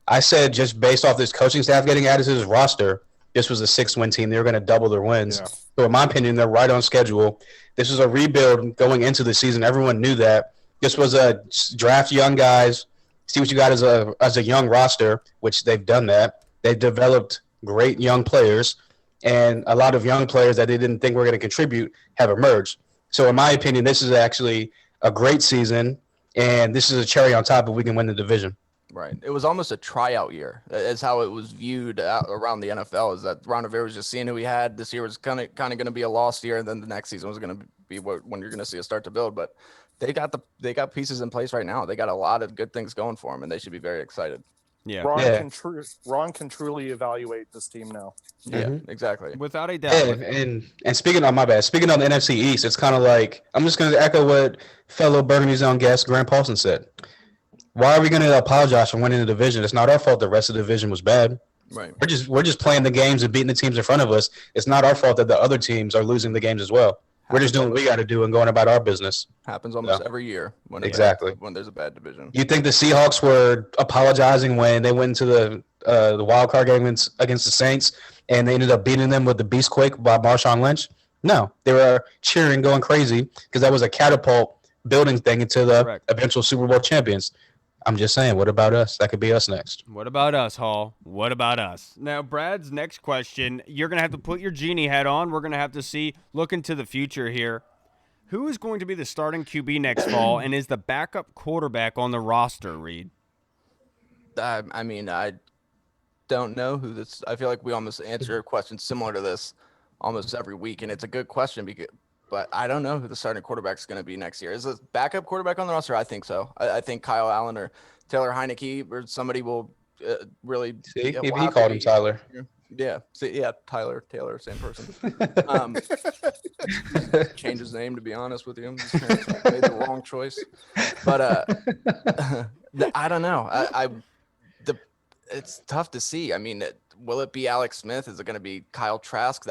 I said just based off this coaching staff getting added to this roster, this was a 6-win team. They were going to double their wins. Yeah. So in my opinion, they're right on schedule. This was a rebuild going into the season. Everyone knew that. This was a draft young guys, see what you got as a young roster, which they've done that. They've developed great young players, and a lot of young players that they didn't think were going to contribute have emerged. So in my opinion, this is actually a great season, and this is a cherry on top if we can win the division. Right. It was almost a tryout year. Is how it was viewed around the NFL. Is that Ron Rivera was just seeing who he had. This year was kind of going to be a lost year, and then the next season was going to be when you're going to see it start to build. But they got pieces in place right now. They got a lot of good things going for them, and they should be very excited. Yeah. Ron can truly evaluate this team now. Yeah, exactly. Without a doubt. And speaking on the NFC East, it's kind of like I'm just going to echo what fellow Burgundy's own guest Grant Paulson said. Why are we going to apologize for winning the division? It's not our fault the rest of the division was bad. Right. We're just playing the games and beating the teams in front of us. It's not our fault that the other teams are losing the games as well. We're just doing what we got to do and going about our business. Happens almost every year when there's a bad division. You think the Seahawks were apologizing when they went into the wild card game against the Saints and they ended up beating them with the Beast Quake by Marshawn Lynch? No, they were cheering, going crazy because that was a catapult building thing into the eventual Super Bowl champions. I'm just saying, what about us? That could be us next. What about us, Hall? What about us? Now, Brad's next question, you're going to have to put your genie hat on. We're going to have to look into the future here. Who is going to be the starting QB next fall, and is the backup quarterback on the roster, Reed? I mean, I don't know who this – I feel like we almost answer a question similar to this almost every week, and it's a good question but I don't know who the starting quarterback is going to be next year. Is the backup quarterback on the roster? I think so. I think Kyle Allen or Taylor Heineke or somebody will really. See, he called him Tyler. Yeah. Tyler, Taylor, same person. Change his name, to be honest with you. His parents made the wrong choice. But I don't know. It's tough to see. I mean, will it be Alex Smith? Is it going to be Kyle Trask?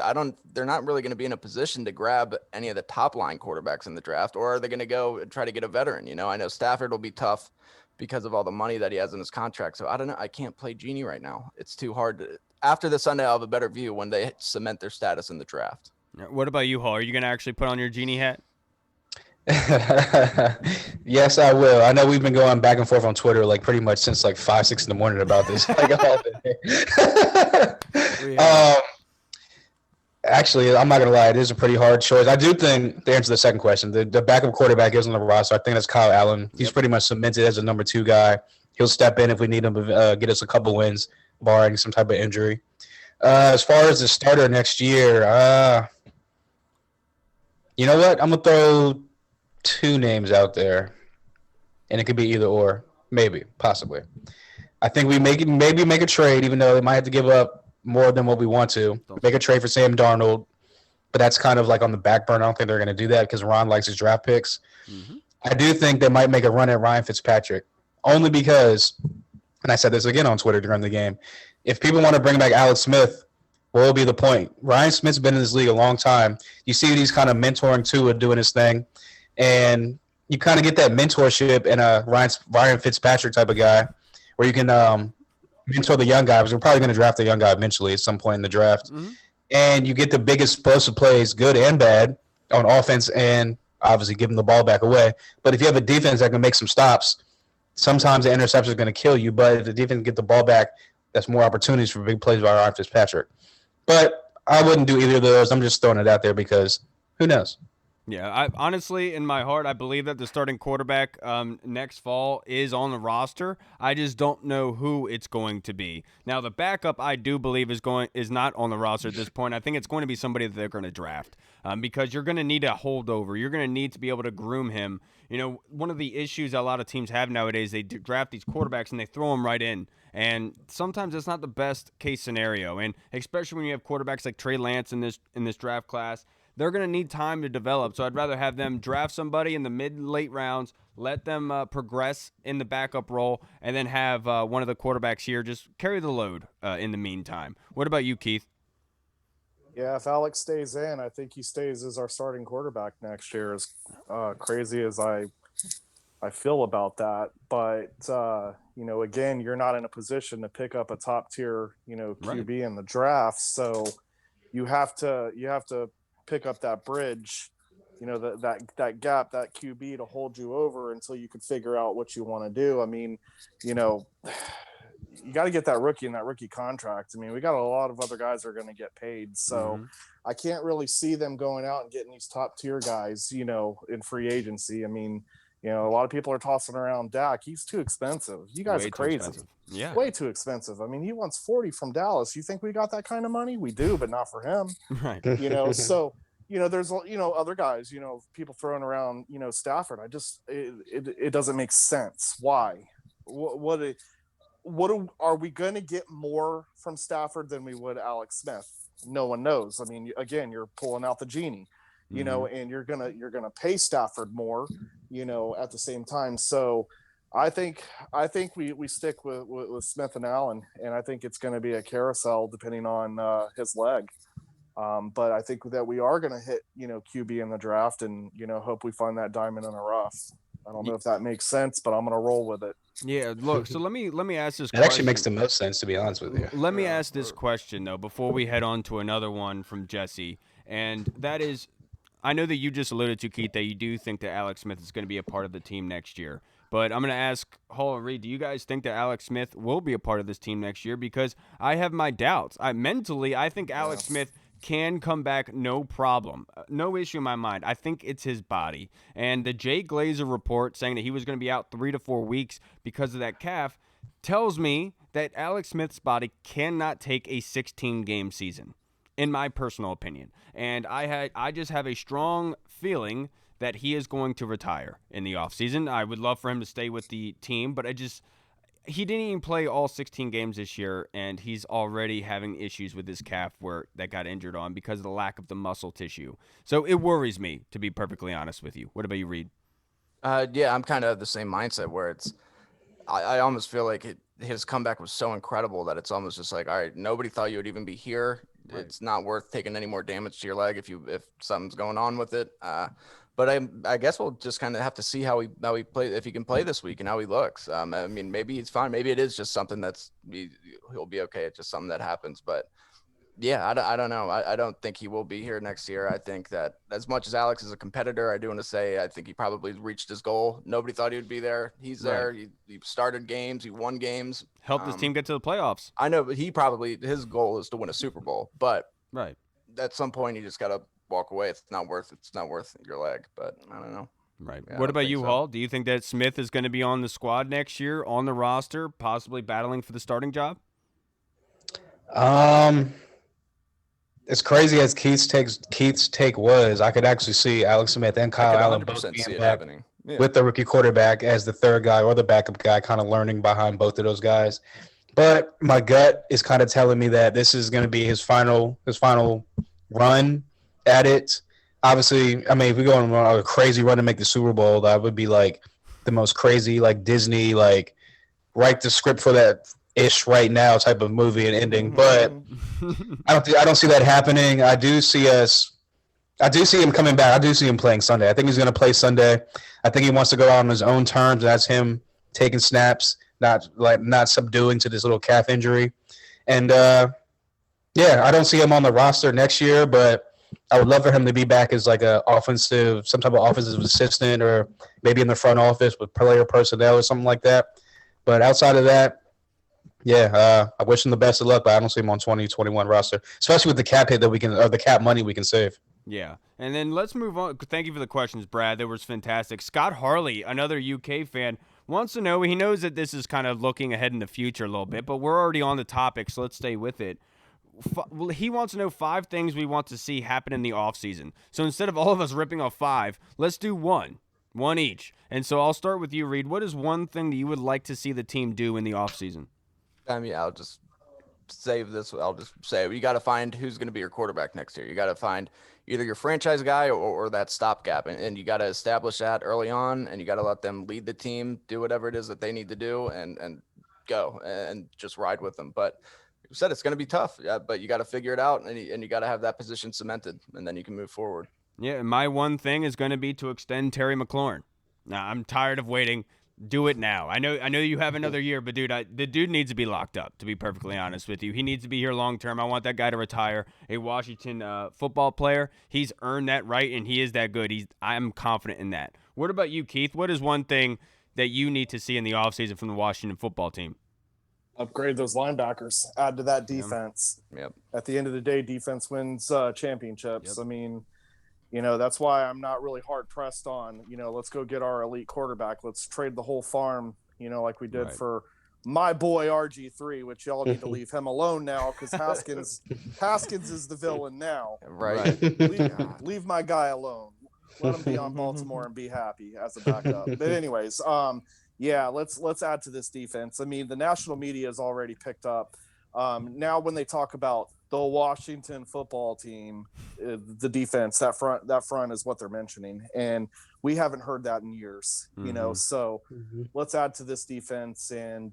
They're not really going to be in a position to grab any of the top line quarterbacks in the draft, or are they going to go and try to get a veteran? You know, I know Stafford will be tough because of all the money that he has in his contract. So I don't know. I can't play genie right now. It's too hard. After the Sunday, I'll have a better view when they cement their status in the draft. What about you, Hall? Are you going to actually put on your genie hat? Yes, I will. I know we've been going back and forth on Twitter like pretty much since like 5-6 in the morning about this. Actually, I'm not gonna lie, it is a pretty hard choice. I do think, to answer the second question, the backup quarterback is on the roster. I think that's Kyle Allen. He's pretty much cemented as a number 2 guy. He'll step in if we need him to get us a couple wins, barring some type of injury. As far as the starter next year, you know what? I'm gonna throw 2 names out there, and it could be either or, maybe, possibly. I think we maybe make a trade, even though they might have to give up more than what we want to. Make a trade for Sam Darnold, but that's kind of like on the back burner. I don't think they're going to do that because Ron likes his draft picks. Mm-hmm. I do think they might make a run at Ryan Fitzpatrick, only because, and I said this again on Twitter during the game, if people want to bring back Alex Smith, what will be the point? Ryan Smith's been in this league a long time. You see these kind of mentoring Tua doing his thing, and you kind of get that mentorship in a Ryan Fitzpatrick type of guy where you can mentor the young guy, because we're probably going to draft a young guy eventually at some point in the draft. Mm-hmm. And you get the biggest explosive plays, good and bad, on offense and obviously giving the ball back away. But if you have a defense that can make some stops, sometimes the interception is going to kill you. But if the defense can get the ball back, that's more opportunities for big plays by Ryan Fitzpatrick. But I wouldn't do either of those. I'm just throwing it out there because who knows? Yeah, I honestly, in my heart, I believe that the starting quarterback next fall is on the roster. I just don't know who it's going to be. Now, the backup, I do believe is not on the roster at this point. I think it's going to be somebody that they're going to draft because you're going to need a holdover. You're going to need to be able to groom him. You know, one of the issues a lot of teams have nowadays, they draft these quarterbacks and they throw them right in. And sometimes it's not the best case scenario. And especially when you have quarterbacks like Trey Lance in this draft class, they're going to need time to develop. So I'd rather have them draft somebody in the mid-late rounds, let them progress in the backup role, and then have one of the quarterbacks here just carry the load in the meantime. What about you, Keith? Yeah, if Alex stays in, I think he stays as our starting quarterback next year. As crazy as I feel about that, but again, you're not in a position to pick up a top tier, QB in the draft, so you have to pick up that bridge, that gap, that QB to hold you over until you can figure out what you want to do. I mean, you got to get that rookie in that rookie contract. I mean, we got a lot of other guys that are going to get paid. So I can't really see them going out and getting these top tier guys, in free agency. I mean, a lot of people are tossing around Dak. He's too expensive. You guys are crazy. Yeah. Way too expensive. I mean, he wants 40 from Dallas. You think we got that kind of money? We do, but not for him. Right. So, there's, other guys, people throwing around, Stafford. It doesn't make sense. Why? Are we going to get more from Stafford than we would Alex Smith? No one knows. I mean, again, you're pulling out the genie, and you're gonna pay Stafford more, at the same time. So I think we stick with Smith and Allen, and I think it's going to be a carousel depending on his leg. But I think that we are going to hit, QB in the draft, and hope we find that diamond in the rough. I don't know if that makes sense, but I'm going to roll with it. Yeah, look, so let me ask this question. It actually makes the most sense, to be honest with you. Let me ask this question, though, before we head on to another one from Jesse. And that is, I know that you just alluded to, Keith, that you do think that Alex Smith is going to be a part of the team next year. But I'm going to ask Hall and Reed, do you guys think that Alex Smith will be a part of this team next year? Because I have my doubts. I think Alex Smith can come back, no problem. No issue in my mind. I think it's his body. And the Jay Glazer report saying that he was going to be out 3 to 4 weeks because of that calf tells me that Alex Smith's body cannot take a 16-game season, in my personal opinion. And I just have a strong feeling that he is going to retire in the offseason. I would love for him to stay with the team, but he didn't even play all 16 games this year, and he's already having issues with his calf that got injured on because of the lack of the muscle tissue. So it worries me, to be perfectly honest with you. What about you, Reed? Yeah, I'm kind of the same mindset where I almost feel like his comeback was so incredible that it's almost just like, all right, nobody thought you would even be here. Right. It's not worth taking any more damage to your leg if something's going on with it. But I guess we'll just kind of have to see how he play, if he can play this week and how he looks. I mean, maybe he's fine. Maybe it is just something he'll be okay. It's just something that happens. But yeah, I don't know. I don't think he will be here next year. I think that as much as Alex is a competitor, I do want to say I think he probably reached his goal. Nobody thought he would be there. He's there. He started games. He won games. Helped his team get to the playoffs. I know, but his goal is to win a Super Bowl. But at some point, you just got to walk away. It's not worth your leg. But I don't know. Right. Yeah, what about you, Hall? Do you think that Smith is going to be on the squad next year, on the roster, possibly battling for the starting job? As crazy as Keith's take was, I could actually see Alex Smith and Kyle Allen both being back with the rookie quarterback as the third guy or the backup guy, kind of learning behind both of those guys. But my gut is kind of telling me that this is going to be his final run at it. Obviously, I mean, if we go on a crazy run to make the Super Bowl, that would be like the most crazy, like Disney, like write the script for that ish right now type of movie and ending. But I don't see that happening. I do see him coming back. I do see him playing Sunday. I think he's going to play Sunday. I think he wants to go out on his own terms. That's him taking snaps, not subduing to this little calf injury. And I don't see him on the roster next year, but I would love for him to be back as like some type of offensive assistant, or maybe in the front office with player personnel or something like that. But outside of that, I wish him the best of luck, but I don't see him on 2021 roster, especially with the cap hit the cap money we can save. Yeah. And then let's move on. Thank you for the questions, Brad. That was fantastic. Scott Harley, another UK fan, wants to know, he knows that this is kind of looking ahead in the future a little bit, but we're already on the topic, so let's stay with it. He wants to know 5 things we want to see happen in the offseason. So instead of all of us ripping off 5, let's do one each. And so I'll start with you, Reed. What is one thing that you would like to see the team do in the offseason? I mean, I'll just save this. I'll just say you got to find who's going to be your quarterback next year. You got to find either your franchise guy or that stopgap, and you got to establish that early on, and you got to let them lead the team, do whatever it is that they need to do, and go and just ride with them. But you said it's going to be tough, but you got to figure it out, and you got to have that position cemented, and then you can move forward. Yeah, my one thing is going to be to extend Terry McLaurin. Now, I'm tired of waiting. Do it now. I know you have another year, but dude, the dude needs to be locked up, to be perfectly honest with you. He needs to be here long term. I want that guy to retire. A Washington football player. He's earned that right, and he is that good. I'm confident in that. What about you, Keith? What is one thing that you need to see in the offseason from the Washington football team? Upgrade those linebackers. Add to that defense. Yep. At the end of the day, defense wins championships. Yep. I mean, that's why I'm not really hard pressed on, let's go get our elite quarterback. Let's trade the whole farm, like we did for my boy RG3, which y'all need to leave him alone now because Haskins is the villain now. Right. Leave my guy alone. Let him be on Baltimore and be happy as a backup. But anyways, let's add to this defense. I mean, the national media has already picked up. Now when they talk about the Washington football team, the defense, that front is what they're mentioning. And we haven't heard that in years, so let's add to this defense and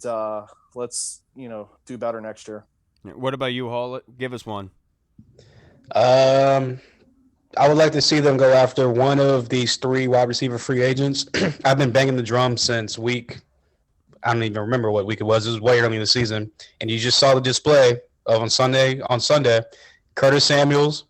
let's, do better next year. What about you, Hall? Give us one. I would like to see them go after one of these 3 wide receiver free agents. I've been banging the drum since I don't even remember what week it was. It was way early in the season. And you just saw the display of on Sunday, Curtis Samuels,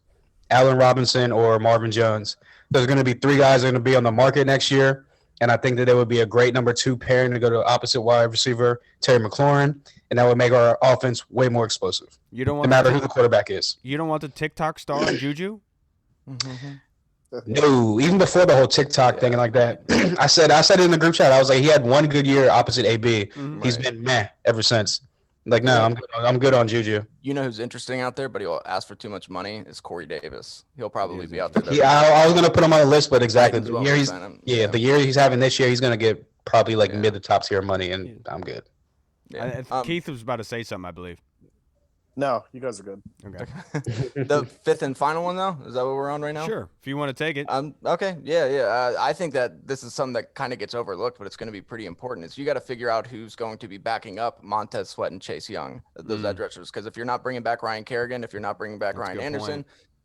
Allen Robinson, or Marvin Jones. There's going to be 3 guys that are going to be on the market next year. And I think that it would be a great number 2 pairing to go to opposite wide receiver, Terry McLaurin. And that would make our offense way more explosive. You don't want no matter who the quarterback is. You don't want the TikTok star Juju? No, even before the whole TikTok thing and like that, I said it in the group chat. I was like, he had one good year opposite AB. He's been meh ever since. Like, no, I'm good on Juju. You know who's interesting out there, but he'll ask for too much money is Corey Davis. He'll probably be out there. I was gonna put him on the list, but exactly the year he's having this year, he's gonna get probably like mid to top tier money, and I'm good. Yeah. Keith was about to say something, I believe. No, you guys are good. Okay. The 5th and final one, though? Is that what we're on right now? Sure. If you want to take it. Okay. Yeah. I think that this is something that kind of gets overlooked, but it's going to be pretty important. Is you got to figure out who's going to be backing up Montez Sweat and Chase Young, those edge rushers. Because if you're not bringing back Ryan Kerrigan, if you're not bringing back Ryan Anderson,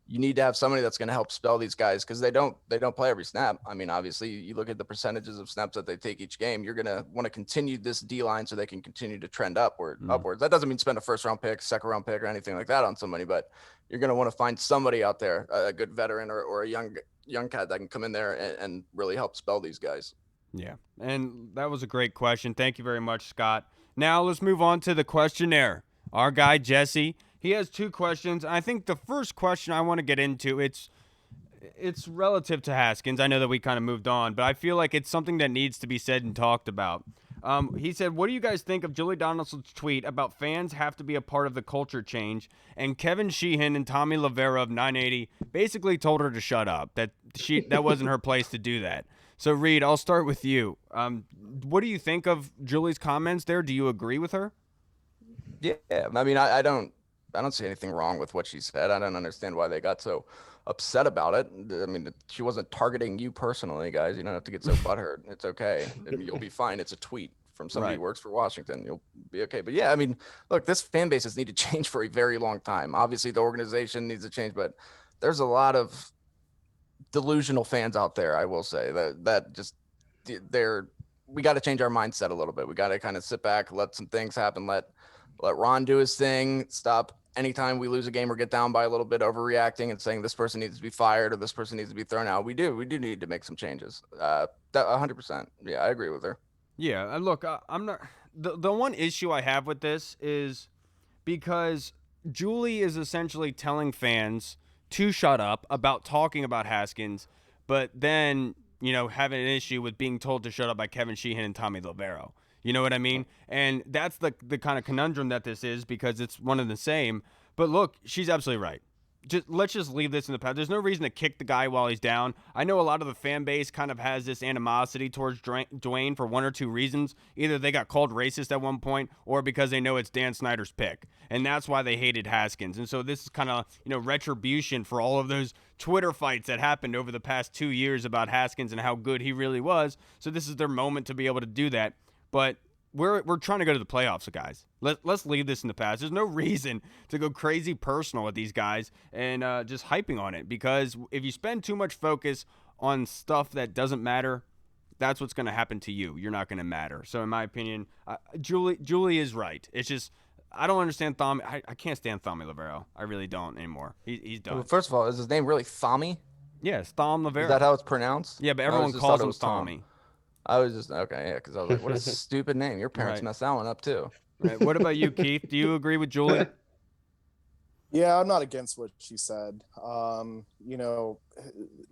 you need to have somebody that's going to help spell these guys because they don't play every snap. I mean, obviously, you look at the percentages of snaps that they take each game. You're going to want to continue this D line so they can continue to trend upwards. That doesn't mean spend a 1st-round pick, 2nd-round pick, or anything like that on somebody, but you're going to want to find somebody out there, a good veteran or a young cat that can come in there and really help spell these guys. Yeah, and that was a great question. Thank you very much, Scott. Now let's move on to the questionnaire. Our guy Jesse. He has 2 questions. I think the first question I want to get into, it's relative to Haskins. I know that we kind of moved on, but I feel like it's something that needs to be said and talked about. He said, what do you guys think of Julie Donaldson's tweet about fans have to be a part of the culture change? And Kevin Sheehan and Tommy Lavera of 980 basically told her to shut up, that wasn't her place to do that. So, Reed, I'll start with you. What do you think of Julie's comments there? Do you agree with her? Yeah, I mean, I don't see anything wrong with what she said. I don't understand why they got so upset about it. I mean, she wasn't targeting you personally, guys. You don't have to get so butthurt. It's okay. You'll be fine. It's a tweet from somebody who works for Washington. You'll be okay. But yeah, I mean, look, this fan base has needed to change for a very long time. Obviously, the organization needs to change, but there's a lot of delusional fans out there, I will say, that just we got to change our mindset a little bit. We got to kind of sit back, let some things happen, let Ron do his thing, stop anytime we lose a game or get down by a little bit, overreacting and saying this person needs to be fired or this person needs to be thrown out. We do need to make some changes. 100%. Yeah, I agree with her. Yeah, look, I'm not the one issue I have with this is because Julie is essentially telling fans to shut up about talking about Haskins, but then, having an issue with being told to shut up by Kevin Sheehan and Tommy Lavero. You know what I mean? And that's the kind of conundrum that this is because it's one and the same. But look, she's absolutely right. let's just leave this in the past. There's no reason to kick the guy while he's down. I know a lot of the fan base kind of has this animosity towards Dwayne for one or two reasons. Either they got called racist at one point, or because they know it's Dan Snyder's pick, and that's why they hated Haskins. And so this is kind of, retribution for all of those Twitter fights that happened over the past 2 years about Haskins and how good he really was. So this is their moment to be able to do that. But we're trying to go to the playoffs, guys. Let's leave this in the past. There's no reason to go crazy personal with these guys and just hyping on it, because if you spend too much focus on stuff that doesn't matter, that's what's going to happen to you. You're not going to matter. So in my opinion, Julie is right. It's just I don't understand Thami. I can't stand Thami Lavero. I really don't anymore. He's done. Well, first of all, is his name really Thami? Yes, Thom Lavero. Is that how it's pronounced? Yeah, but everyone calls him Thami. I was just okay, yeah, because I was like, "What a stupid name!" Your parents messed that one up too. Right. What about you, Keith? Do you agree with Julie? Yeah, I'm not against what she said.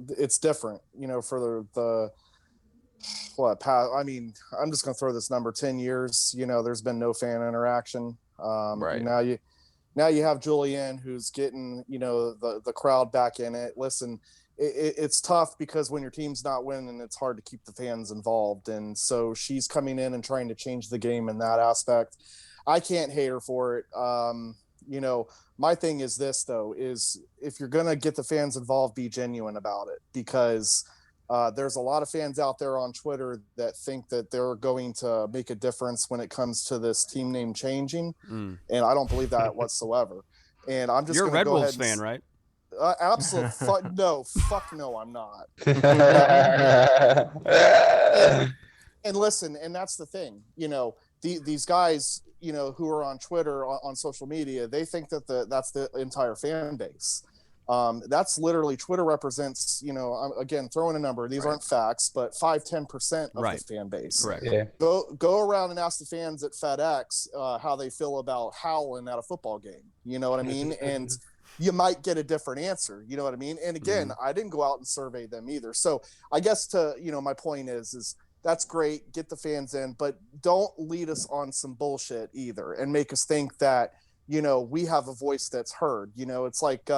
It's different. For the I mean, I'm just gonna throw this number 10 years. There's been no fan interaction. Right now you have Julianne who's getting the crowd back in it. Listen. It's tough because when your team's not winning, it's hard to keep the fans involved. And so she's coming in and trying to change the game in that aspect. I can't hate her for it. My thing is this, though, is if you're going to get the fans involved, be genuine about it, because there's a lot of fans out there on Twitter that think that they're going to make a difference when it comes to this team name changing. And I don't believe that whatsoever. And I'm just You're a Red go Wolves ahead fan, right? Absolutely. Fuck no, I'm not. and listen, and that's the thing, these guys, who are on Twitter, on social media, they think that that's the entire fan base. That's literally, Twitter represents, again, throwing a number, these aren't facts, but 5-10% of the fan base. Correct. Yeah. Go around and ask the fans at FedEx how they feel about howling at a football game. You know what I mean? And you might get a different answer. You know what I mean? And again, I didn't go out and survey them either. So I guess my point is that's great. Get the fans in, but don't lead us on some bullshit either and make us think that, we have a voice that's heard. It's like,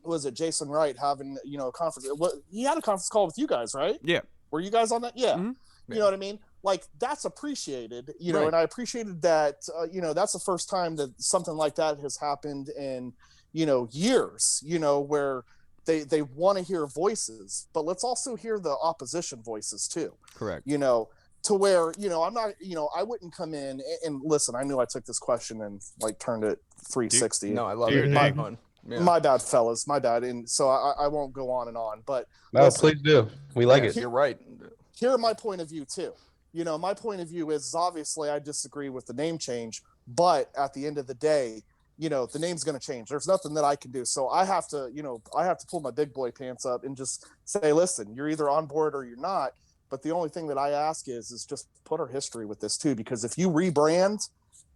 was it Jason Wright having, a conference? He had a conference call with you guys, right? Yeah. Were you guys on that? Yeah. Mm-hmm. You know what I mean? Like, that's appreciated, right. And I appreciated that, that's the first time that something like that has happened in, years, where they want to hear voices, but let's also hear the opposition voices too. Correct. To where, I'm not, I wouldn't come in and listen, I knew I took this question and turned it 360. No, I love it. My bad, fellas, my bad. And so I won't go on and on, but no, listen, please do. We like it. You're right. Here, my point of view too. My point of view is obviously I disagree with the name change, but at the end of the day, the name's going to change. There's nothing that I can do. So I have to pull my big boy pants up and just say, listen, you're either on board or you're not. But the only thing that I ask is just put our history with this too, because if you rebrand,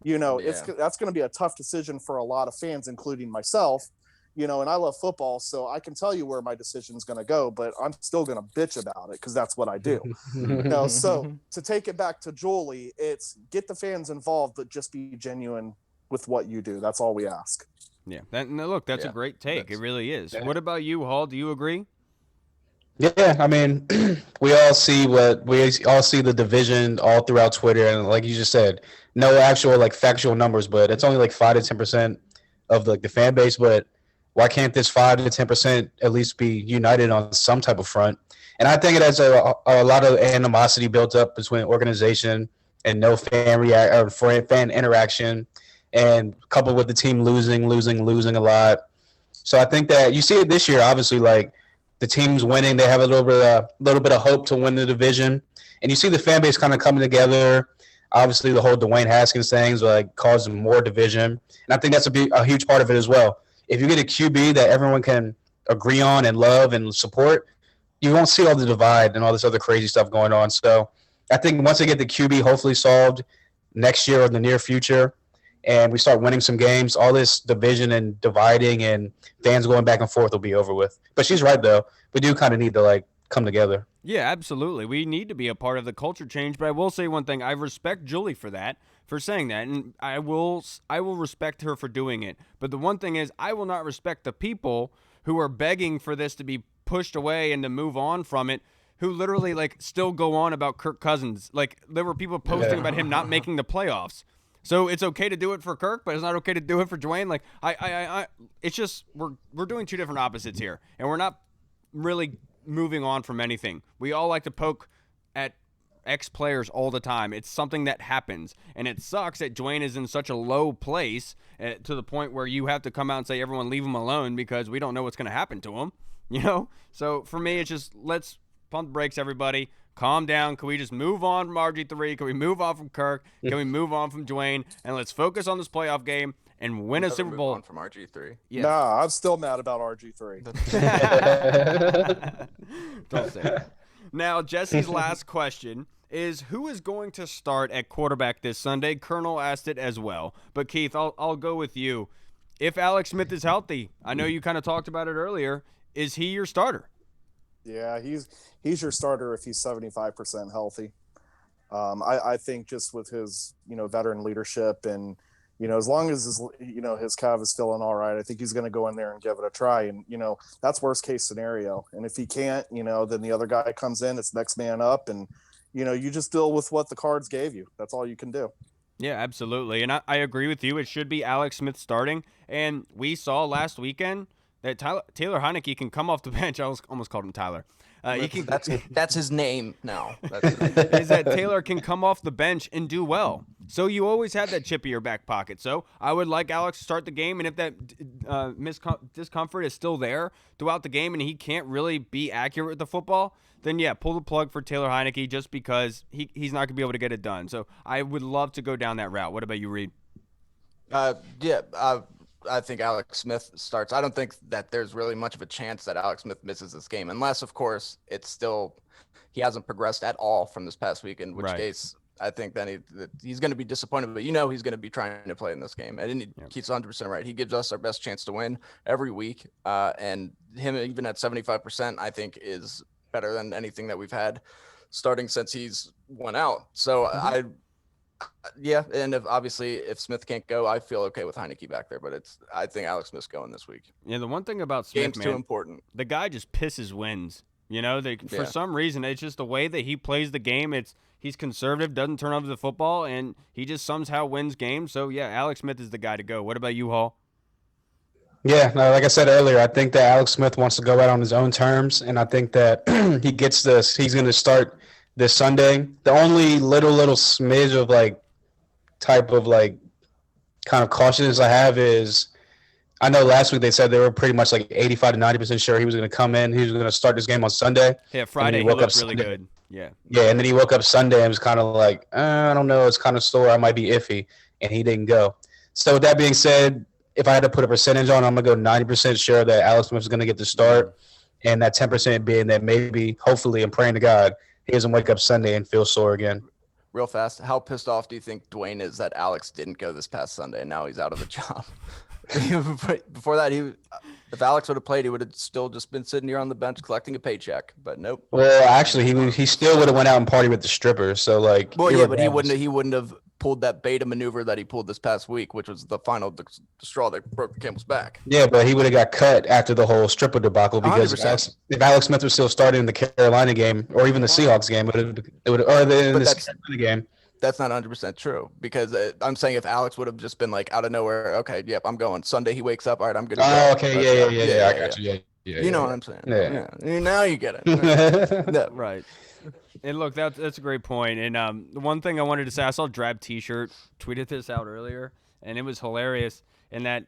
that's going to be a tough decision for a lot of fans, including myself, and I love football. So I can tell you where my decision's going to go, but I'm still going to bitch about it because that's what I do. So to take it back to Julie, it's get the fans involved, but just be genuine with what you do. That's all we ask. Yeah. That's a great take. It really is. Yeah. What about you, Hall? Do you agree? Yeah, I mean, we all see the division all throughout Twitter, and like you just said, no actual factual numbers, but it's only 5 to 10% of the fan base. But why can't this 5 to 10% at least be united on some type of front? And I think it has a lot of animosity built up between organization and no fan interaction, and coupled with the team losing a lot. So I think that you see it this year. Obviously, the team's winning, they have a little bit of hope to win the division, and you see the fan base kind of coming together. Obviously, the whole Dwayne Haskins things causing more division, and I think that's a huge part of it as well. If you get a QB that everyone can agree on and love and support, you won't see all the divide and all this other crazy stuff going on. So I think once they get the QB hopefully solved next year or in the near future, and we start winning some games, all this division and dividing and fans going back and forth will be over with. But she's right, though. We do kind of need to, come together. Yeah, absolutely. We need to be a part of the culture change, but I will say one thing. I respect Julie for that, for saying that, and I will respect her for doing it. But the one thing is, I will not respect the people who are begging for this to be pushed away and to move on from it, who literally like still go on about Kirk Cousins. Like there were people posting about him not making the playoffs. So it's okay to do it for Kirk, but it's not okay to do it for Dwayne. Like it's just we're doing two different opposites here, and we're not really moving on from anything. We all like to poke at ex-players all the time. It's something that happens, and it sucks that Dwayne is in such a low place to the point where you have to come out and say, everyone leave him alone because we don't know what's going to happen to him, you know? So for me, it's just let's pump the brakes, everybody. Calm down. Can we just move on from RG3? Can we move on from Kirk? Can we move on from Dwayne? And let's focus on this playoff game and win a Super Bowl. On from RG3. Yes. Nah, I'm still mad about RG3. Don't say that. Now, Jesse's last question is, who is going to start at quarterback this Sunday? Colonel asked it as well. But, Keith, I'll go with you. If Alex Smith is healthy, I know you kind of talked about it earlier, is he your starter? Yeah, he's your starter if he's 75% healthy. I think just with his, veteran leadership and, as long as his calf is feeling all right, I think he's going to go in there and give it a try. And, that's worst case scenario. And if he can't, then the other guy comes in, it's next man up. And, you just deal with what the cards gave you. That's all you can do. Yeah, absolutely. And I agree with you. It should be Alex Smith starting. And we saw last weekend that Taylor Heineke can come off the bench. I almost called him Tyler. That's his name now. Is that Taylor can come off the bench and do well. So you always have that chip in your back pocket. So I would like Alex to start the game, and if that discomfort is still there throughout the game and he can't really be accurate with the football, then yeah, pull the plug for Taylor Heineke just because he's not going to be able to get it done. So I would love to go down that route. What about you, Reed? I think Alex Smith starts. I don't think that there's really much of a chance that Alex Smith misses this game, unless, of course, he hasn't progressed at all from this past week, in which case I think then he's going to be disappointed, but he's going to be trying to play in this game. And Keith's 100% right. He gives us our best chance to win every week, and him even at 75%, I think is better than anything that we've had starting since he's went out. So and if Smith can't go, I feel okay with Heineke back there, but I think Alex Smith's going this week. Yeah, the one thing about Smith, game's too important. The guy just pisses wins. For some reason, it's just the way that he plays the game. He's conservative, doesn't turn over the football, and he just somehow wins games. So yeah, Alex Smith is the guy to go. What about you, Hall? Yeah, no, like I said earlier, I think that Alex Smith wants to go out on his own terms, and I think that he gets this. He's going to start this Sunday. The only little smidge of kind of cautiousness I have is, I know last week they said they were pretty much like 85 to 90% sure he was going to come in. He was going to start this game on Sunday. Yeah, Friday he looked really good. Yeah. Yeah, and then he woke up Sunday and was kind of like, I don't know, it's kind of sore. I might be iffy, and he didn't go. So with that being said, if I had to put a percentage on, I'm going to go 90% sure that Alex Smith is going to get the start, and that 10% being that maybe, hopefully, I'm praying to God, he doesn't wake up Sunday and feel sore again. Real fast, how pissed off do you think Dwayne is that Alex didn't go this past Sunday and now he's out of a job? Before that, if Alex would have played, he would have still just been sitting here on the bench collecting a paycheck. But nope. Well, actually, he still would have went out and partied with the strippers. So but he wouldn't have pulled that beta maneuver that he pulled this past week, which was the straw that broke the camel's back. Yeah, but he would have got cut after the whole stripper debacle because if Alex Smith was still starting in the Carolina game or even the Seahawks game, the game. That's not 100% true, because I'm saying if Alex would have just been like out of nowhere, okay, yep, I'm going. Sunday he wakes up, all right, I'm good to go. Oh, okay, yeah, I got you. Yeah, you know what I'm saying? Yeah. Now you get it. Yeah, right. And look, that's a great point. And one thing I wanted to say, I saw Drab T-shirt tweeted this out earlier, and it was hilarious. And that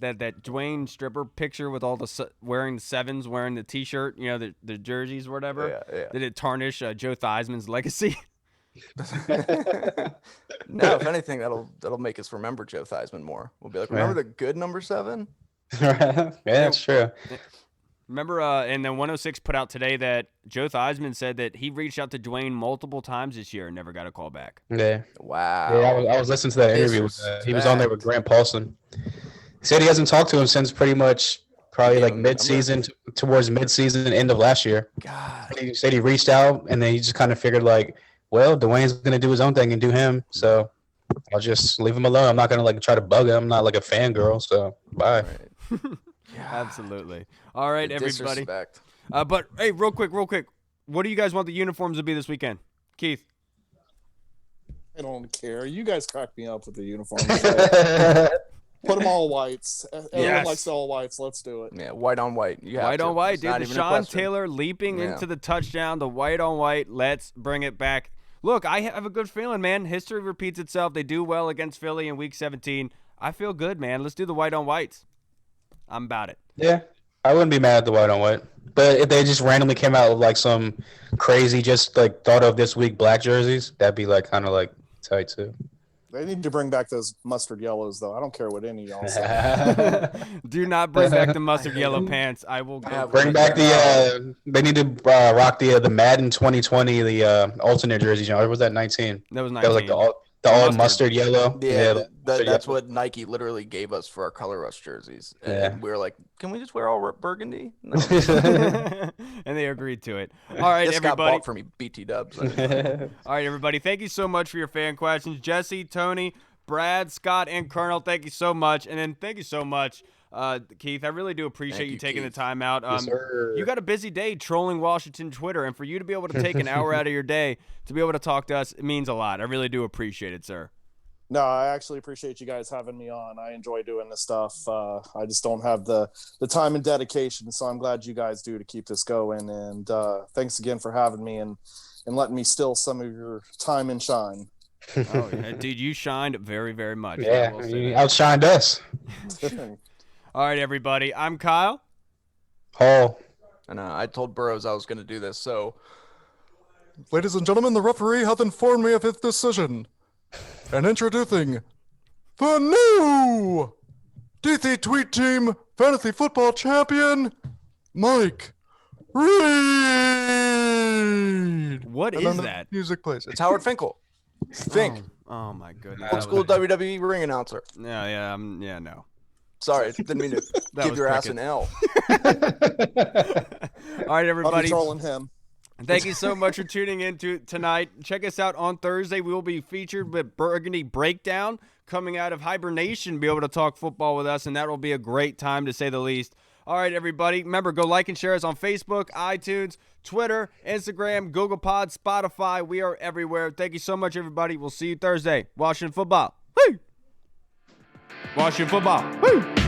Dwayne stripper picture with all the wearing the sevens, wearing the T-shirt, the jerseys or whatever. Yeah. Did it tarnish Joe Theismann's legacy? No, if anything, that'll make us remember Joe Theismann more. We'll be like, remember the good number 7? Yeah, that's true. Remember, and then 106 put out today that Joe Theismann said that he reached out to Dwayne multiple times this year and never got a call back. Yeah. Wow. Yeah, I was listening to that interview. He was on there with Grant Paulson. He said he hasn't talked to him since pretty much probably mid-season, towards mid-season, end of last year. God. He said he reached out, and then he just kind of figured Dwayne's going to do his own thing and do him. So I'll just leave him alone. I'm not gonna like try to bug him. I'm not like a fangirl. So bye. Right. Absolutely. All right, The everybody. disrespect. But hey, real quick. What do you guys want the uniforms to be this weekend? Keith? I don't care. You guys crack me up with the uniforms. Like, put them all whites. Everyone Yes. likes all whites. Let's do it. Yeah, white on white. You have White to. on white, It's dude. not The even a Sean question. Taylor leaping Yeah. into the touchdown, the white on white. Let's bring it back. Look, I have a good feeling, man. History repeats itself. They do well against Philly in Week 17. I feel good, man. Let's do the white on whites. I'm about it. Yeah, I wouldn't be mad at the white on white. But if they just randomly came out with like some crazy, just like thought of this week black jerseys, that'd be like kind of like tight too. They need to bring back those mustard yellows, though. I don't care what any of y'all say. Do not bring back the mustard yellow pants. I will go. Yeah, Bring back the. They need to rock the Madden 2020 the alternate jerseys. Or was that 19? That was 19. That was like the all Mustard. mustard yellow. Yeah, mustard that's yellow. what Nike literally gave us for our color rush jerseys. And Yeah. we were like, can we just wear all burgundy? No. And they agreed to it. All right, This got everybody. bought for me, BT Dubs. All right, everybody. Thank you so much for your fan questions. Jesse, Tony, Brad, Scott, and Colonel, thank you so much. And then thank you so much, Keith. I really do appreciate Thank you you, taking Keith. the time out. Yes, sir. You got a busy day trolling Washington Twitter, and for you to be able to take an hour out of your day to be able to talk to us, it means a lot. I really do appreciate it, sir. No, I actually appreciate you guys having me on. I enjoy doing this stuff. I just don't have the time and dedication, so I'm glad you guys do to keep this going. And thanks again for having me and letting me steal some of your time and shine. Oh, yeah. Dude, you shined very, very much. I Yeah, will say you that. outshined us. All right, everybody. I'm Kyle. Hall. And I told Burrows I was going to do this. So, ladies and gentlemen, the referee hath informed me of his decision. And introducing the new DC Tweet Team Fantasy Football Champion, Mike Reed. What And is then the that? music plays. It's Howard Finkel. Fink. Oh my goodness. Old school WWE ring announcer. Yeah, no. Sorry, didn't mean to That give was your ass cricket. an L. All right, I'll everybody. be trolling him. Thank you so much for tuning in tonight. Check us out on Thursday. We will be featured with Burgundy Breakdown coming out of hibernation, be able to talk football with us, and that will be a great time to say the least. All right, everybody. Remember, go like and share us on Facebook, iTunes, Twitter, Instagram, Google Pod, Spotify. We are everywhere. Thank you so much, everybody. We'll see you Thursday. Washington football. Woo! Washington football. Woo!